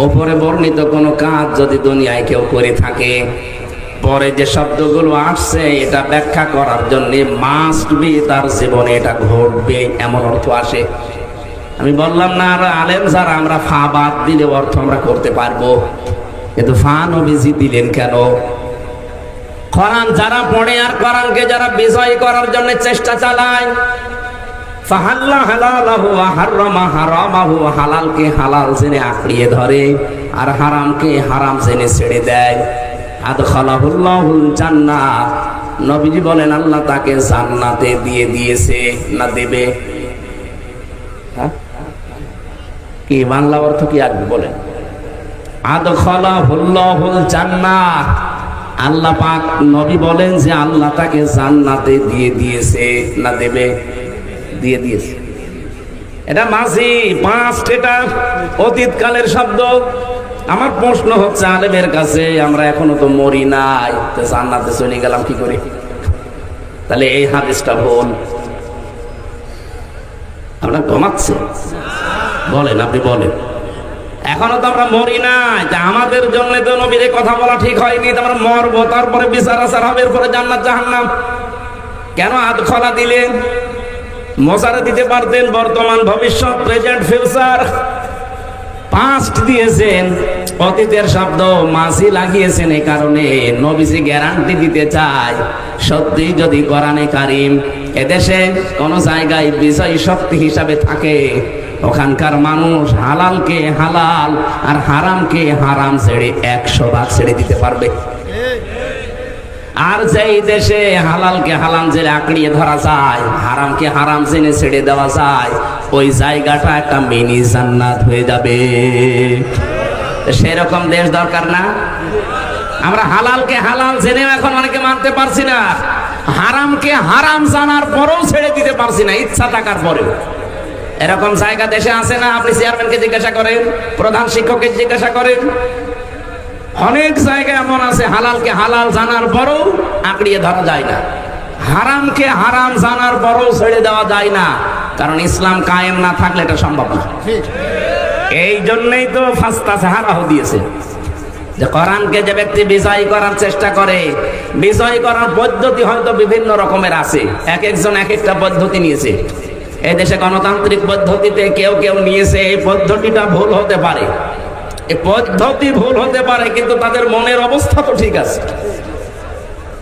ওপরে বর্ণিত কোনো কাজ যদি দুনিয়ায় কেউ করে থাকে, পরে যে শব্দগুলো আসছে এটা ব্যাখ্যা করার জন্য মাস্ট বি তার জীবনে এটা ঘটবে, এমন অর্থ আসে। আমি বললাম না, আর আলেম যারা আমরা ফা বাদ দিলে অর্থ আমরা করতে পারবো, কিন্তু ফা নবীজি দিলেন কেন? কোরআন যারা পড়ে আর কোরআনকে যারা বিজয় করার জন্য চেষ্টা চালায়, ফাহাল্লা হালালাহু ওয়া হাররামা হারামাহু, হালালকে হালাল জেনে আঁকড়িয়ে ধরে আর হারামকে হারাম জেনে ছেড়ে দেয়, আদখালাহুল্লাহুল জান্নাহ। নবীজি বলেন আল্লাহ তাকে জান্নাতে দিয়ে দিয়েছে না দেবে? হ্যাঁ, কি বাংলা অর্থ কি আসবে বলেন? আদখালাহুল্লাহুল জান্নাহ, আল্লাহ পাক নবী বলেন যে আল্লাহ তাকে জান্নাতে দিয়ে দিয়েছে না দেবে? দিয়ে দিয়েছে। এটা মাঝি পাস্ট, এটা অতীতকালের শব্দ। আমার প্রশ্ন হচ্ছে আলেমের কাছে, আমরা এখনো তো মরি নাই, তো জান্নাতে চলে গেলাম কি করে? তাহলে এই হাদিসটা ভুল। আমরা ঘুমাচ্ছি, বলেন, আপনি বলেন। এখনো তো আমরা মরি নাই, আমাদের জন্য তো নবীর কথা বলা ঠিক হয়নি। আমরা মরবো, তারপরে বিচার আচার হবে, এরপরে জান্নাত জাহান্নাম। কেন আদখলা দিলেন? মশারে দিতে পারতেন বর্তমান, ভবিষ্যৎ, প্রেজেন্ট, ফিউচার। পাস্ট দিয়েছেন, অতীতের শব্দ মাঝি লাগিয়েছেন। এই কারণে নবীজি গ্যারান্টি দিতে চায়, সত্যি যদি কোরআনে কারিম এদেশে কোন জায়গায় বিজয় শক্তি হিসাবে থাকে, ওখানকার মানুষ হালালকে হালাল আর হারামকে হারাম ছেড়ে 100 ভাগ ছেড়ে দিতে পারবে। আর যেই দেশে হালালকে হালাল জেনে আঁকড়িয়ে ধরা যায়, হারামকে হারাম জেনে ছেড়ে দেওয়া যায়, ওই জায়গাটা একটা মিনি জান্নাত হয়ে যাবে। সেরকম দেশ দরকার না? আমরা হালালকে হালাল জেনেও এখন অনেকে মানতে পারছি না, হারামকে হারাম জানার পরেও ছেড়ে দিতে পারছি না, ইচ্ছা থাকার পরেও। এরকম জায়গা দেশে আছে না? আপনি চেয়ারম্যানকে জিজ্ঞাসা করেন, প্রধান শিক্ষককে জিজ্ঞাসা করেন, অনেক জায়গায় এমন আছে হালালকে হালাল জানার পরও আঁকড়িয়ে ধরা যায় না, হারামকে হারাম জানার পরও ছেড়ে দেওয়া যায় না। কারণ ইসলাম কায়েম না থাকলে এটা সম্ভব না। এই জন্যই তো ফাস্তাযহারাহু দিয়েছে, যে কোরআনকে যে ব্যক্তি বিজয় করার চেষ্টা করে, বিজয় করার পদ্ধতি হয়তো বিভিন্ন রকমের আছে, এক একজন এক একটা পদ্ধতি নিয়েছে। এই দেশে গণতান্ত্রিক পদ্ধতিতে কেউ কেউ নিয়েছে, এই পদ্ধতিটা ভুল হতে পারে। এই পদ্ধতি ভুল হতে পারে, কিন্তু তাদের মনের অবস্থা তো ঠিক আছে।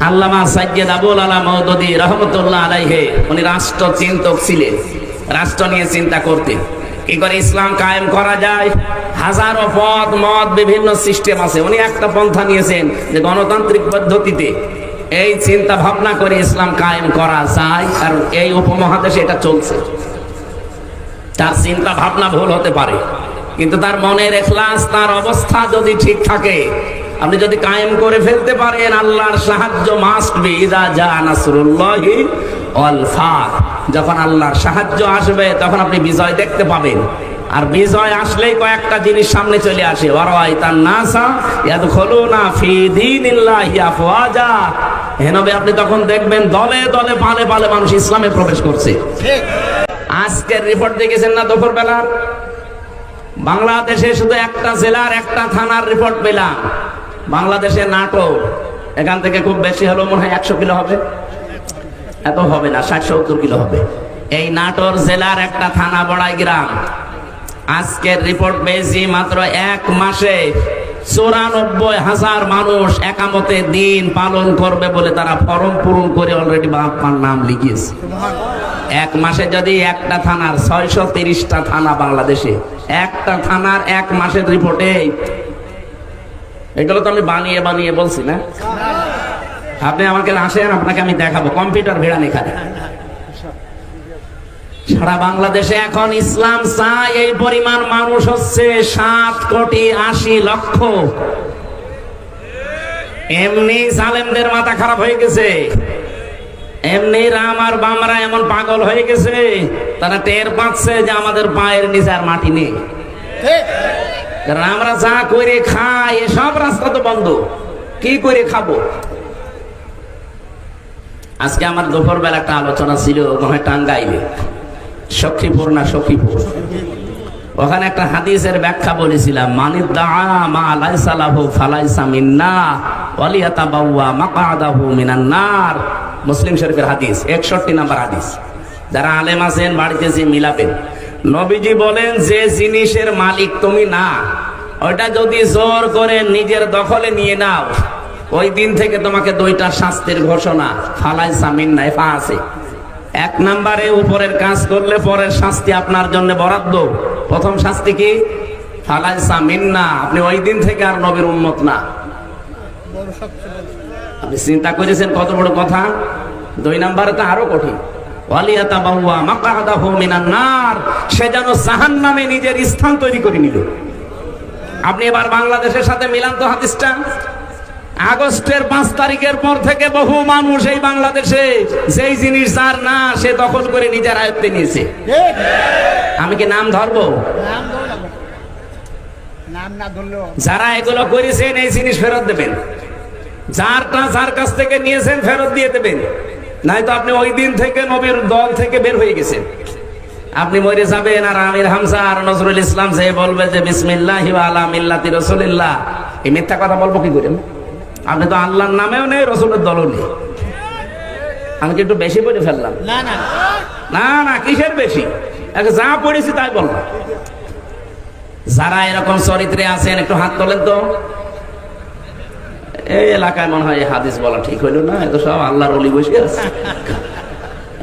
আল্লামা সাইয়্যিদ আবুল আলা মওদুদী রাহমাতুল্লাহ আলাইহি উনি রাষ্ট্রচিন্তক ছিলেন, রাষ্ট্র নিয়ে চিন্তা করতেন কি করে ইসলাম কায়েম করা যায়। হাজারো পথ মত বিভিন্ন সিস্টেম আছে, উনি একটা পন্থা নিয়েছেন যে গণতান্ত্রিক পদ্ধতিতে এই চিন্তা ভাবনা করে ইসলাম কায়েম করা যায়, কারণ এই উপমহাদেশে এটা চলছে। তার চিন্তা ভাবনা ভুল হতে পারে, কিন্তু তার মনের ইখলাস, তার অবস্থা যদি ঠিক থাকে, আপনি যদি কায়েম করে ফেলতে পারেন, আল্লাহর সাহায্য মাস্ট বি ইযা জা নাসরুল্লাহি ওয়াল ফাত। যখন আল্লাহর সাহায্য আসবে তখন আপনি বিজয় দেখতে পাবেন। আর বিজয় আসলেই কয়েকটা জিনিস সামনে চলে আসে, ওয়ারাইতান নাসা ইয়াদখুলুনা ফি দীনিল্লাহি আফওয়াজা। হে নবী, আপনি তখন দেখবেন দলে দলে পালে পালে মানুষ ইসলামে প্রবেশ করছে। ঠিক আজকের রিপোর্ট দেখেছেন না দুপুরবেলা? বাংলাদেশে শুধু একটা জেলার একটা থানার রিপোর্ট পেলাম। বাংলাদেশে নাটোর, এখান থেকে খুব বেশি হলো মনে হয় 100 কিলো হবে, এত হবে না, 60-70 কিলো হবে। এই নাটোর জেলার একটা থানা বড়াই গ্রাম, আজকের রিপোর্ট পেয়েছি মাত্র 1 মাসে 94,000 মানুষ একামতে দিন পালন করবে বলে তারা ফরম পূরণ করে অলরেডি বাপ্পার নাম লিখিয়েছে। 1 মাসে যদি একটা থানার 630টা থানা বাংলাদেশে, একটা থানার 1 মাসের রিপোর্টে, এগুলো তো আমি বানিয়ে বানিয়ে বলছি না। আপনি আমাকে আসেন, আপনাকে আমি দেখাবো, কম্পিউটার ভিড়ান এখানে। সারা বাংলাদেশে এখন ইসলাম চায় এই পরিমাণ মানুষ হচ্ছে 7,80,00,000। এমনি জালেমদের মাথা খারাপ হয়ে গেছে, এমনি রাম আর বামরা এমন পাগল হয়ে গেছে, তারা টের পাচ্ছে যে আমাদের পায়ের নিচে আর মাটি নেই। আমরা যা করে খাই, এসব রাস্তা তো বন্ধ, কি করে খাবো? আজকে আমার দুপুরবেলা একটা আলোচনা ছিল টাঙ্গাইলে, সখীপুর না সখীপুর, ওখানে একটা হাদিসের ব্যাখ্যা বলেছিলাম, মানিদ দাআ মা লাইসা লাহু ফালাইসা মিন্না ওয়ালিয়াতাবাওয়া মাকআদাহু মিনান নার। মুসলিম শরীফের হাদিস, 61 নম্বর হাদিস। যারা আলেম আছেন বাড়িতে যে মিলাবেন, নবীজি বলেন যে জিনিসের মালিক তুমি না, ওইটা যদি জোর করে নিজের দখলে নিয়ে নাও, ওই দিন থেকে তোমাকে 2টা শাস্তির ঘোষণা। ফালাইসা মিন্না, এফা আছে। 1 নম্বরে উপরের কাজ করলে পরের শাস্তি আপনার জন্য বরাদ্দ। প্রথম শাস্তি কি? ফালাইসা মিন্না, আপনি ওই দিন থেকে আর নবীর উম্মত না। আপনি চিন্তা করেছেন কত বড় কথা? 2 নম্বরে তো আরো কঠিন, ওয়ালিয়াতাবাওয়া মাকআদাহু মিনান নার, সে যেন জাহান্নামে নিজের স্থান তৈরি করে নিল। আপনি এবার বাংলাদেশের সাথে মিলান তো হাদিসটা। আগস্টের 5 তারিখের পর থেকে বহু মানুষ এই বাংলাদেশে যেই জিনিস যার না, সে দখল করে নিজের আয়ত্তে নিয়েছে। আমি কি নাম ধরবো? যারা এগুলো করেছেন এই জিনিস ফেরত দেবেন, যার কাছ থেকে নিয়েছেন ফেরত দিয়ে দেবেন, নাই তো আপনি ওই দিন থেকে নবীর দল থেকে বের হয়ে গেছেন। আপনি মরে যাবেন আর আমির হামজা আর নজরুল ইসলাম যে বলবে যে বিসমিল্লাহি ওয়া আলা মিল্লাতি রাসূলিল্লাহ, এই মিথ্যা কথা বলবো কি করে? আপনি তো আল্লাহর নামেও নেই, রসুলের দলও নেই। আমি কি একটু বেশি পড়ে ফেললাম? না না, কিসের বেশি? যা পড়েছি তাই বলবো। যারা এরকম চরিত্রে আছেন একটু হাত তোলেন তো। এই এলাকায় মনে হয় হাদিস বলা ঠিক হইল না, এত সব আল্লাহর ওলি বসে আছে।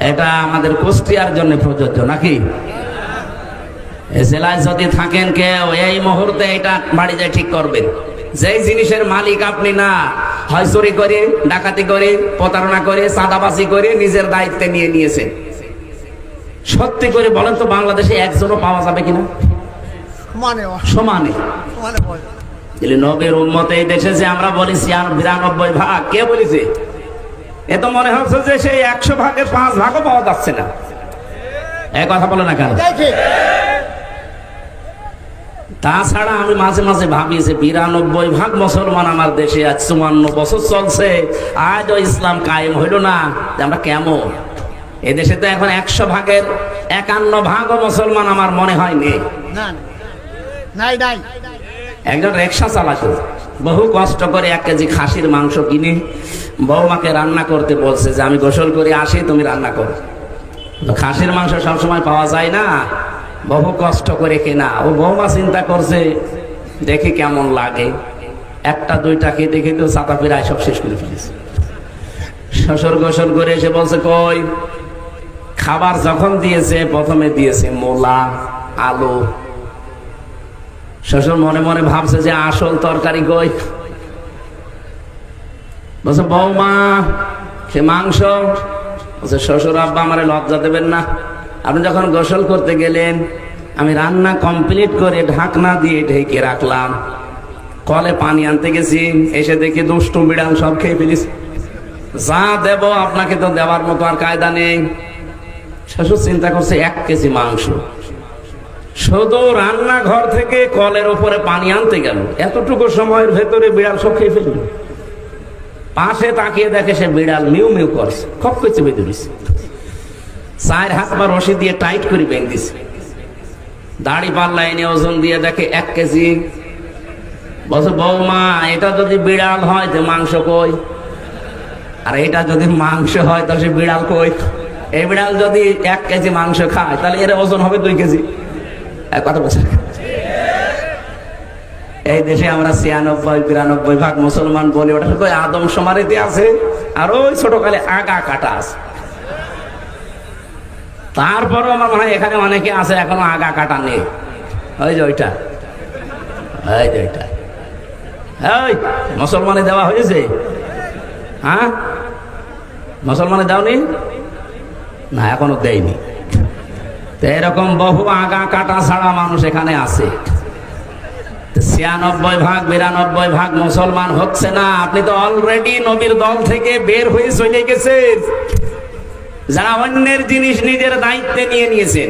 এটা আমাদের কুষ্টিয়ার জন্য প্রযোজ্য নাকি? জেলায় যদি থাকেন কেউ, এই মুহূর্তে এটা বাড়ি যায় ঠিক করবেন। যেই জিনিসের মালিক আপনি না, হয় চুরি করে, ডাকাতি করে, প্রতারণা করে, চাঁদাবাজি করে নিজের দায়িত্বে নিয়ে নিয়েছেন। সত্যি করে বলেন তো, বাংলাদেশে একজনও পাওয়া যাবে কিনা সমানে? নবীর উম্মত এই দেশে যে আমরা বলি 92 ভাগ, কে বলেছে? এ তো মনে হচ্ছে যে সেই 100 ভাগের 5 ভাগও পাওয়া যাচ্ছে না। এই কথা বলে না কেন? তাছাড়া আমি মাঝে মাঝে ভাবি যে 92 ভাগ মুসলমান আমার দেশে, আজ 54 বছর চলছে, আজও ইসলাম কায়েম হইল না। আমরা কেমন? এদেশে তো এখন 100 ভাগের 51 ভাগও মুসলমান আমার মনে হয় নেই। একজন রিকশা চালাতো, বহু কষ্ট করে 1 কেজি খাসির মাংস কিনে বৌমাকে রান্না করতে বলছে যে আমি গোসল করে আসি, তুমি রান্না করো। খাসির মাংস সবসময় পাওয়া যায় না, বহু কষ্ট করে কেনা। ও বৌমা চিন্তা করছে দেখি কেমন লাগে। একটা দুইটা খেতে খেতে ছাতা ফিরায় সব শেষ করে ফেলেছে। শ্বশুর গোসল করে এসে বলছে, কই খাবার যখন দিয়েছে প্রথমে দিয়েছে মোলা আলু। শ্বশুর মনে মনে ভাবছে যে আসল তরকারি কই। বলছে, বৌমা সে মাংস। বলছে, শ্বশুর আব্বা আমারে লজ্জা দেবেন না, আপনি যখন গোসল করতে গেলেন আমি রান্না কমপ্লিট করে ঢাকনা দিয়ে ঢেকে রাখলাম, কলে পানি আনতে গেছি, এসে দেখি দুষ্টু বিড়াল সব খেয়ে ফেলিস। যা দেব আপনাকে তো দেওয়ার মতো আর কায়দা নেই। শ্বশুর চিন্তা করছে 1 কেজি মাংস, শুধু রান্নাঘর থেকে কলের উপরে পানি আনতে গেল, এতটুকু সময়ের ভেতরে বিড়াল সব খেয়ে ফেলল। পাশে তাকিয়ে দেখে সে বিড়াল মিউ মিউ করছে, খপ করছে বেঁধে দিছে। 4 হাত পা রশি দিয়ে টাইট করে বেঁধে দিছে। দাড়ি পাল্লা এনে ওজন দিয়ে দেখে 1 কেজি। বলছে, বৌমা এটা যদি বিড়াল হয় তো মাংস কই? আর এটা যদি মাংস হয় তো সে বিড়াল কই? এই বিড়াল যদি 1 কেজি মাংস খায় তাহলে এর ওজন হবে 2 কেজি। কথা বলছে। এই দেশে আমরা 96-92 ভাগ মুসলমান বলি, ওটা শুধু আদম সমারিতে আছে আর ওই ছোটকালে আগা কাটা আছে। তারপরও আমার মনে হয় এখানে অনেকে আছে এখনো আগা কাটা নেই। ওই যে ওইটা, এই যে ওইটা, এই মুসলমানে দেওয়া হয়েছে? হ্যাঁ, মুসলমানে দাওনি না, এখনো দেয়নি। তো এরকম বহু আগা কাটা ছাড়া মানুষ এখানে আছে। 96 ভাগ 92 ভাগ মুসলমান হচ্ছে না। আপনি তো অলরেডি নবীর দল থেকে বের হয়ে চলে গেছেন, যারা অন্যের জিনিস নিজের দায়িত্বে নিয়ে নিয়েছেন।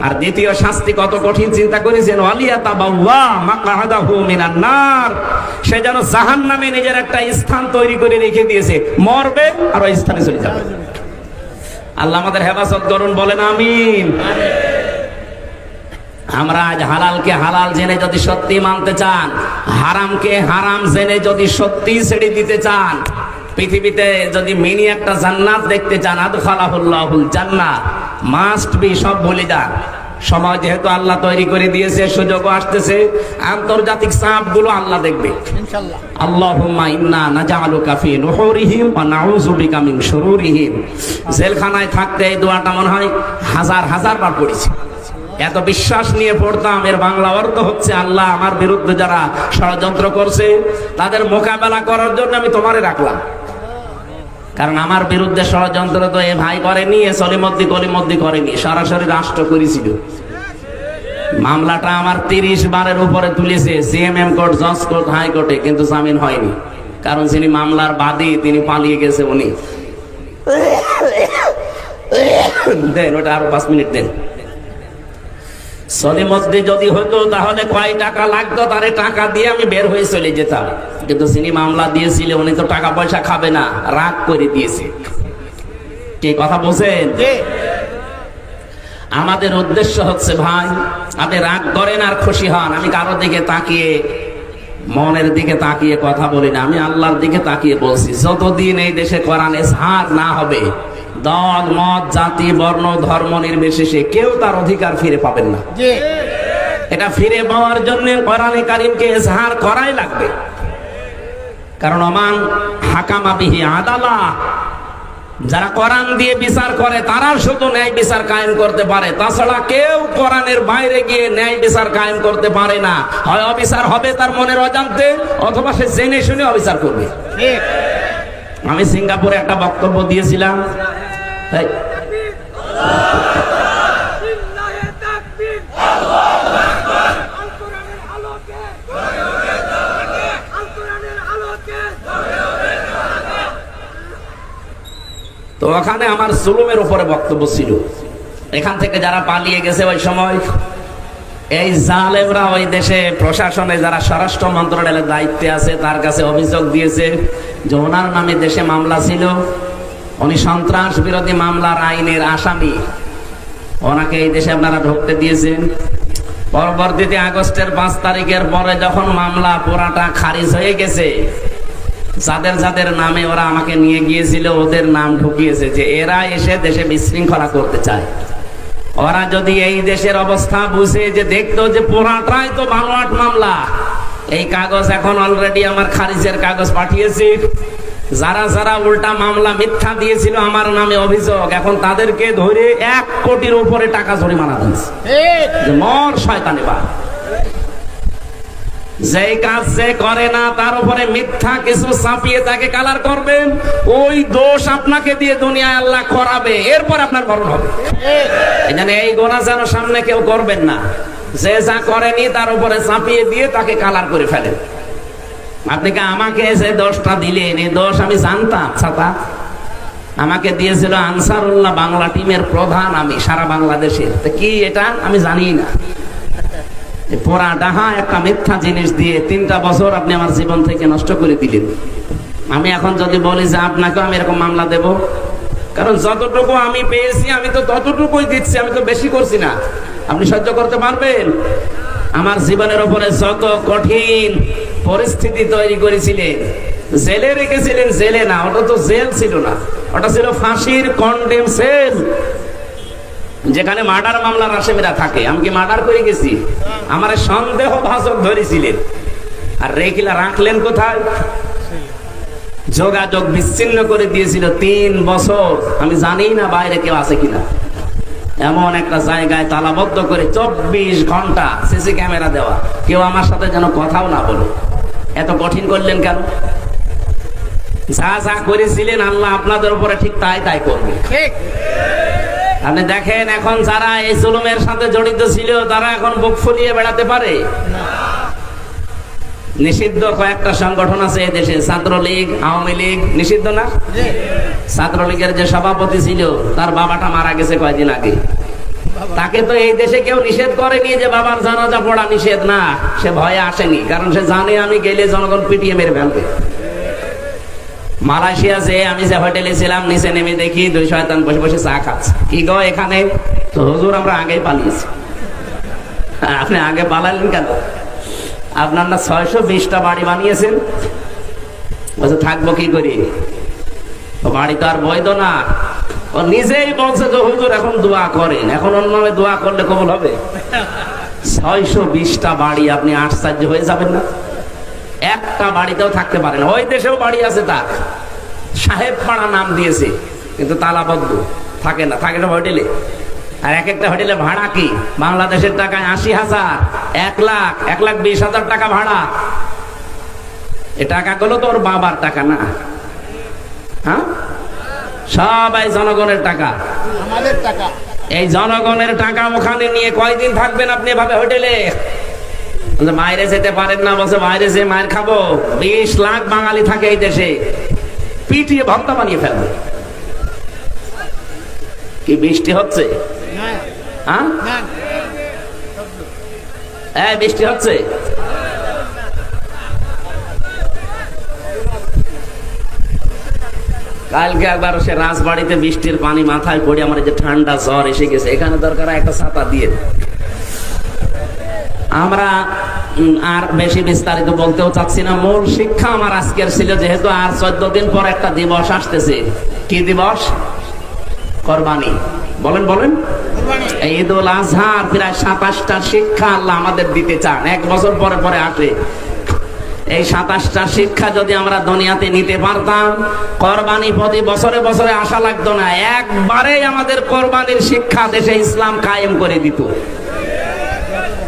আর দ্বিতীয় শাস্তি কত কঠিন চিন্তা করেছেন, সে যেন জাহান্নামে নিজের একটা স্থান তৈরি করে রেখে দিয়েছে, মরবে আর ওই স্থানে চলে যাবে। আল্লাহ আমাদের হেফাজত করুন, বলেন আমিন। আমরা আজ হালালকে হালাল জেনে যদি সত্যি মানতে চান, হারামকে হারাম জেনে যদি সত্যি ছেড়ে দিতে চান, পৃথিবীতে যদি মিনি একটা জান্নাত দেখতে চান, আদখালাহুল্লাহুল জান্নাহ, মাস্ট বি সব ভুলে যান। সময় যেহেতু আল্লাহ তৈরি করে দিয়েছে, সুযোগও আসতেছে, আন্তর্জাতিক চাপগুলো আল্লাহ দেখবে ইনশাআল্লাহ। আল্লাহুম্মা ইন্না নাজআলুকা ফি নুহুরিহিম ওয়া নাউযু বিকা মিন শুরুরিহিম। জেলখানায় থাকতে এই দোয়াটা মনে হয় হাজার হাজার বার পড়েছি। এত বিশ্বাস নিয়ে পড়তাম। এর বাংলা অর্থ হচ্ছে, আল্লাহ আমার বিরুদ্ধে যারা ষড়যন্ত্র করছে তাদের মোকাবেলা করার জন্য আমি তোমারে রাখলাম। কারণ আমার বিরুদ্ধে ষড়যন্ত্র তো এ ভাই করেনি, এ কলিমদ্দি করেনি, সরাসরি রাষ্ট্র করেছিল। মামলাটা আমার 30 বারের উপরে তুলেছে, সিএমএম কোর্ট, জজ কোর্ট, হাইকোর্টে, কিন্তু জামিন হয়নি। কারণ যিনি মামলার বাদী তিনি পালিয়ে গেছে। উনি দেন ওটা আরো 5 মিনিট দেন। সলিমদ্দি যদি হতো তাহলে কয় টাকা লাগতো, তারে টাকা দিয়ে আমি বের হয়ে চলে যেতাম। কিন্তু যিনি মামলা দিয়েছিল উনি তো টাকা পয়সা খাবে না, রাগ করে দিয়েছে। কে কথা বলছেন? আমাদের উদ্দেশ্য হচ্ছে, ভাই আপনি রাগ করেন আর খুশি হন। আমি কারোর দিকে তাকিয়ে, মনের দিকে তাকিয়ে কথা বলি না, আমি আল্লাহর দিকে তাকিয়ে বলছি। যতদিন এই দেশে কোরআন ইজহার না হবে, দল মত জাতি বর্ণ ধর্ম নির্বিশেষে কেউ তার অধিকার ফিরে পাবেন না। এটা ফিরে পাওয়ার জন্য কোরআনে কারীমকে ইজহার করাই লাগবে। কারণ ওমান হাকামা বিহি আদালা, যারা কোরআন দিয়ে বিচার করে তারা শুধু ন্যায় বিচার কায়েম করতে পারে। তাছাড়া কেউ কোরআনের বাইরে গিয়ে ন্যায় বিচার কায়েম করতে পারে না। হয় অবিচার হবে তার মনের অজান্তে, অথবা সে জেনে শুনে অবিচার করবে। আমি সিঙ্গাপুরে একটা বক্তব্য দিয়েছিলাম। তো ওখানে আমার জুলুমের উপরে বক্তব্য ছিল। এখান থেকে যারা পালিয়ে গেছে ওই সময়, এই জালেমরা ওই দেশে প্রশাসনে যারা স্বরাষ্ট্র মন্ত্রণালয়ের দায়িত্বে আছে তার কাছে অভিযোগ দিয়েছে যে ওনার নামে দেশে মামলা ছিল, উনি সন্ত্রাস বিরোধী মামলার আইনের আসামি, ওনাকে এই দেশে আপনারা ঢুকতে দিয়েছেন। পরবর্তীতে আগস্টের 5 তারিখের পরে যখন মামলা পুরাটা খারিজ হয়ে গেছে, যাদের যাদের নামে ওরা আমাকে নিয়ে গিয়েছিল ওদের নাম ঢুকিয়েছে যে এরা এসে দেশে বিশৃঙ্খলা করতে চায়। ওরা যদি এই দেশের অবস্থা বুঝে, যে দেখতো যে পুরাটাই তো বানোয়াট মামলা, এই কাগজ এখন অলরেডি আমার খারিজের কাগজ পাঠিয়েছি, যারা যারা উল্টা মামলা মিথ্যা দিয়েছিল আমার নামে অভিযোগ, এখন তাদেরকে ধরে 1 কোটির উপরে টাকা জরিমানা দিয়েছে। মর শয়তানি বা, যেই কাজ যে করে না তার উপরে মিথ্যা কিছু চাপিয়ে তাকে কালার করবেন, ওই দোষ আপনাকে দিয়ে দুনিয়ায় আল্লাহ করাবে, এরপর আপনার মরণ হবে। এখানে এই গোনা যেন সামনে কেউ করবেন না, যে যা করেনি তার উপরে চাপিয়ে দিয়ে তাকে কালার করে ফেলেন। আপনি কি আমাকে যে দোষটা দিলেন, এই দোষ আমি জানতাম? ছাতা আমাকে দিয়েছিল আনসারুল্লাহ বাংলা টিমের প্রধান, আমি সারা বাংলাদেশের, তো কি এটা আমি জানি না। পোড়া ডাহা একটা মিথ্যা জিনিস দিয়ে 3টা বছর আপনি আমার জীবন থেকে নষ্ট করে দিলেন। আমি এখন যদি বলি যে আপনাকে আমি এরকম মামলা দেব, কারণ যতটুকু আমি পেয়েছি আমি তো ততটুকুই দিচ্ছি, আমি তো বেশি করছি না। আপনি সহ্য করতে পারবেন? আমার জীবনের উপরে যত কঠিন পরিস্থিতি তৈরি করেছিলেন, জেলে রেখেছিলেন, জেলে না, ওটা তো জেল ছিল না, ওটা ছিল ফাঁসির কন্ডেম সেল, যেখানে মার্ডার মামলার আসামিরা থাকে। আমি কি মার্ডার করে গেছি? আমার সন্দেহ ভাজক ধরেছিলেন, আর রেখিলা রাখলেন কোথায়? যোগাযোগ বিচ্ছিন্ন করে দিয়েছিল 3 বছর। আমি জানি না বাইরে কেউ আছে কিনা, এমন একটা জায়গায় তালাবদ্ধ করে 24 ঘন্টা সিসি ক্যামেরা দেওয়া, কেউ আমার সাথে যেন কথাও না বলে। এত কঠিন করলেন কেন? যা যা করেছিলেন আল্লাহ আপনাদের উপরে ঠিক তাই তাই করবে। ঠিক আপনি দেখেন, এখন যারা এই জুলুমের সাথে জড়িত ছিল তারা এখন বুক ফুলিয়ে বেড়াতে পারে? নিষিদ্ধ কয়েকটা সংগঠন আছে এই দেশে, ছাত্রলীগ, আওয়ামী লীগ, নিষিদ্ধ না? ছাত্রলীগের যে সভাপতি ছিল তার বাবাটা মারা গেছে কয়েকদিন আগে, তাকে তো এই দেশে কেউ নিষেধ করেনি যে বাবার জানাজা পড়া নিষেধ না, সে ভয়ে আসেনি, কারণ সে জানে আমি গেলে জনগণ পিটিয়ে মেরে ফেলবে। মালয়েশিয়া যে আমি যে হোটেলে ছিলাম, নিচে নেমে দেখি 2 শয়তান বসে বসে চা খাচ্ছে। কি গো এখানে? তো হুজুর আমরা আগেই পালিয়েছি। আপনি আগে পালালেন কেন? আপনার না 620টা বাড়ি বানিয়েছেন, বলছে থাকবো কি করি, বাড়ি তো আর বৈধ না। ও নিজেই বলছে যে হুজুর এখন দোয়া করেন, এখন অন্যভাবে দোয়া করলে কবুল হবে। 620টা বাড়ি, আপনি আশ্চর্য হয়ে যাবেন না? একটা বাড়িতেও থাকতে পারে না। ওই দেশেও বাড়ি আছে তার, সাহেব পাড়া নাম দিয়েছে, কিন্তু তালাবদ্ধ, থাকে না, থাকে না হোটেলে। আর এক একটা হোটেলে ভাড়া কি বাংলাদেশের টাকায় 80,000, 1 লাখ, 1,20,000 টাকা ভাড়া। এ টাকাগুলো তো ওর বাবার টাকা না, হ্যাঁ, সবাই জনগণের টাকা, আমাদের টাকা। এই জনগণের টাকা ওখানে নিয়ে কয়দিন থাকবেন আপনি এভাবে হোটেলে? বাইরে যেতে পারেন না, বলছে বাইরে যে মায়ের খাবো। 20 লাখ বাঙালি থাকে এই দেশে, পিটিয়ে ভক্ত বানিয়ে ফেলবে। কি বৃষ্টি হচ্ছে? হ্যাঁ বৃষ্টি হচ্ছে। কালকে একবার সে রাজবাড়িতে বৃষ্টির পানি মাথায় পড়ে আমার যে ঠান্ডা জ্বর এসে গেছে, এখানে দরকার একটা ছাতা দিয়ে। আমরা আর বেশি বিস্তারিত বলতেও চাচ্ছি না। মূল শিক্ষা আমার আজকের ছিল, যেহেতু আর 14 দিন পর একটা দিবস আসতেছে। কি দিবস? কোরবানি। বলেন বলেন। ঈদ উল আজহার প্রায় 27টা শিক্ষা আল্লাহ আমাদের দিতে চান, 1 বছর পরে পরে আসে। এই 27টা শিক্ষা যদি আমরা দুনিয়াতে নিতে পারতাম, কোরবানি প্রতি বছরে বছরে আসা লাগতো না, একবারেই আমাদের কোরবানির শিক্ষা দেশে ইসলাম কায়েম করে দিত।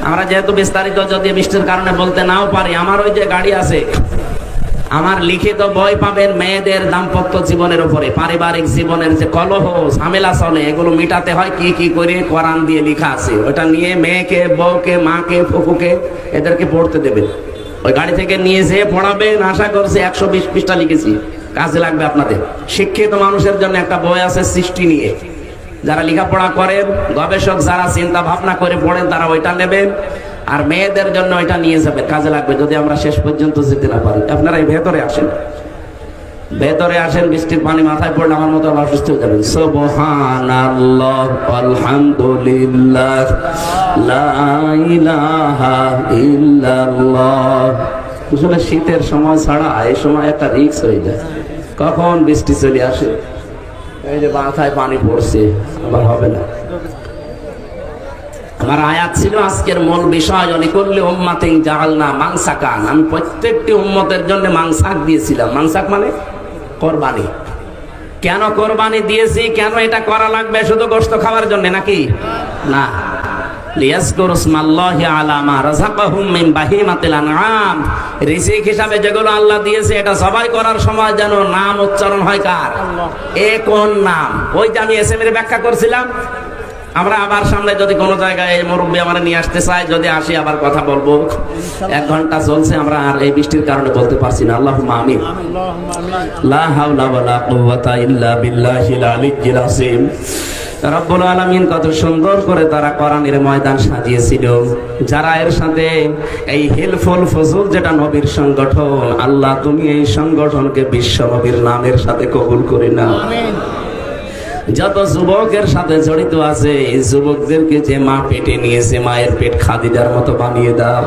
আমরা যেহেতু বিস্তারিত যদি বৃষ্টির কারণে বলতে নাও পারি, আমার ওই যে গাড়ি আছে, আমার লিখিত বই পাবেন মেয়েদের দাম্পত্য জীবনের উপরে, পারিবারিক জীবনের যে কলহ ঝামেলা চলে, এগুলো মিটাতে হয় কি কি করে, কোরআন দিয়ে লেখা আছে। ওটা নিয়ে মেয়েকে, বউকে, মাকে, ফুফুকে এদেরকে পড়তে দেবেন। ওই গাড়ি থেকে নিয়ে যেয়ে পড়াবেন। আশা করছি 120 পৃষ্ঠা লিখেছি, কাজে লাগবে আপনাদের। শিক্ষিত মানুষের জন্য একটা বই আছে সৃষ্টি নিয়ে, যারা লেখাপড়া করেন, গবেষক যারা চিন্তা ভাবনা করে পড়েন, তারা ওইটা নেবেন। আর মেয়েদের জন্য ওইটা নিয়ে যাবেন, কাজে লাগবে যদি আমরা শেষ পর্যন্ত যেতে না পারি। আপনারা এই ভেতরে আসেন, ভেতরে আসেন। বৃষ্টির পানি মাথায় পড়লে আমার মতো অসুস্থ হয়ে যাবেন। সুবহানাল্লাহ, আলহামদুলিল্লাহ, লা ইলাহা ইল্লাল্লাহ। আসলে শীতের সময় ছাড়া এই সময় একটা রিস্ক হয়ে যায়, কখন বৃষ্টি চলে আসে। এই যে মাথায় পানি পড়ছে, আবার হবে না। আমার আয়াত ছিল আজকের মূল বিষয় অলিকুল্লি উম্মাতিন জাআলনা মানসাকান, আমি প্রত্যেকটি উম্মতের জন্য মানসাক দিয়েছিলাম। মানসাক মানে কোরবানি। কেন কোরবানি দিয়েছি, কেন এটা করা লাগবে? শুধু গোশত খাওয়ার জন্য নাকি? না, লিয়াজকুরু ইসমাল্লাহি আলা মা রাযাকাহুম মিন বাহিমাতিল আনআম, রিজিক হিসাবে যেগুলো আল্লাহ দিয়েছে এটা সবাই করার সময় যেন নাম উচ্চারণ হয় কার? এ কোন নাম? ওই যে আমি এসএম-এর ব্যাখ্যা করছিলাম। আমরা আবার সামনে যদি কোনো জায়গায় এই মুরব্বী আমার নিয়ে আসতে চাই, যদি আসি আবার কথা বলবো। 1 ঘন্টা চলছে, আমরা আর এই বৃষ্টির কারণে বলতে পারছি না। আল্লাহুম্মা আমিন। লা হাওলা ওয়ালা কুওয়াতা ইল্লা বিল্লাহিল আলিয়্যিল আযীম। রব্বুল আলামিন কত সুন্দর করে তারা কোরআনের ময়দান সাজিয়েছিল। যারা এর সাথে এই হিলফুল ফুজুল যেটা নবীর সংগঠন, আল্লাহ তুমি এই সংগঠনকে বিশ্ব নবীর নামের সাথে কবুল করে নাও। যত যুবকের সাথে জড়িত আছে, এই যুবকদেরকে যে মা পেটে নিয়েছে, মায়ের পেট খাদিজার মতো বানিয়ে দাও।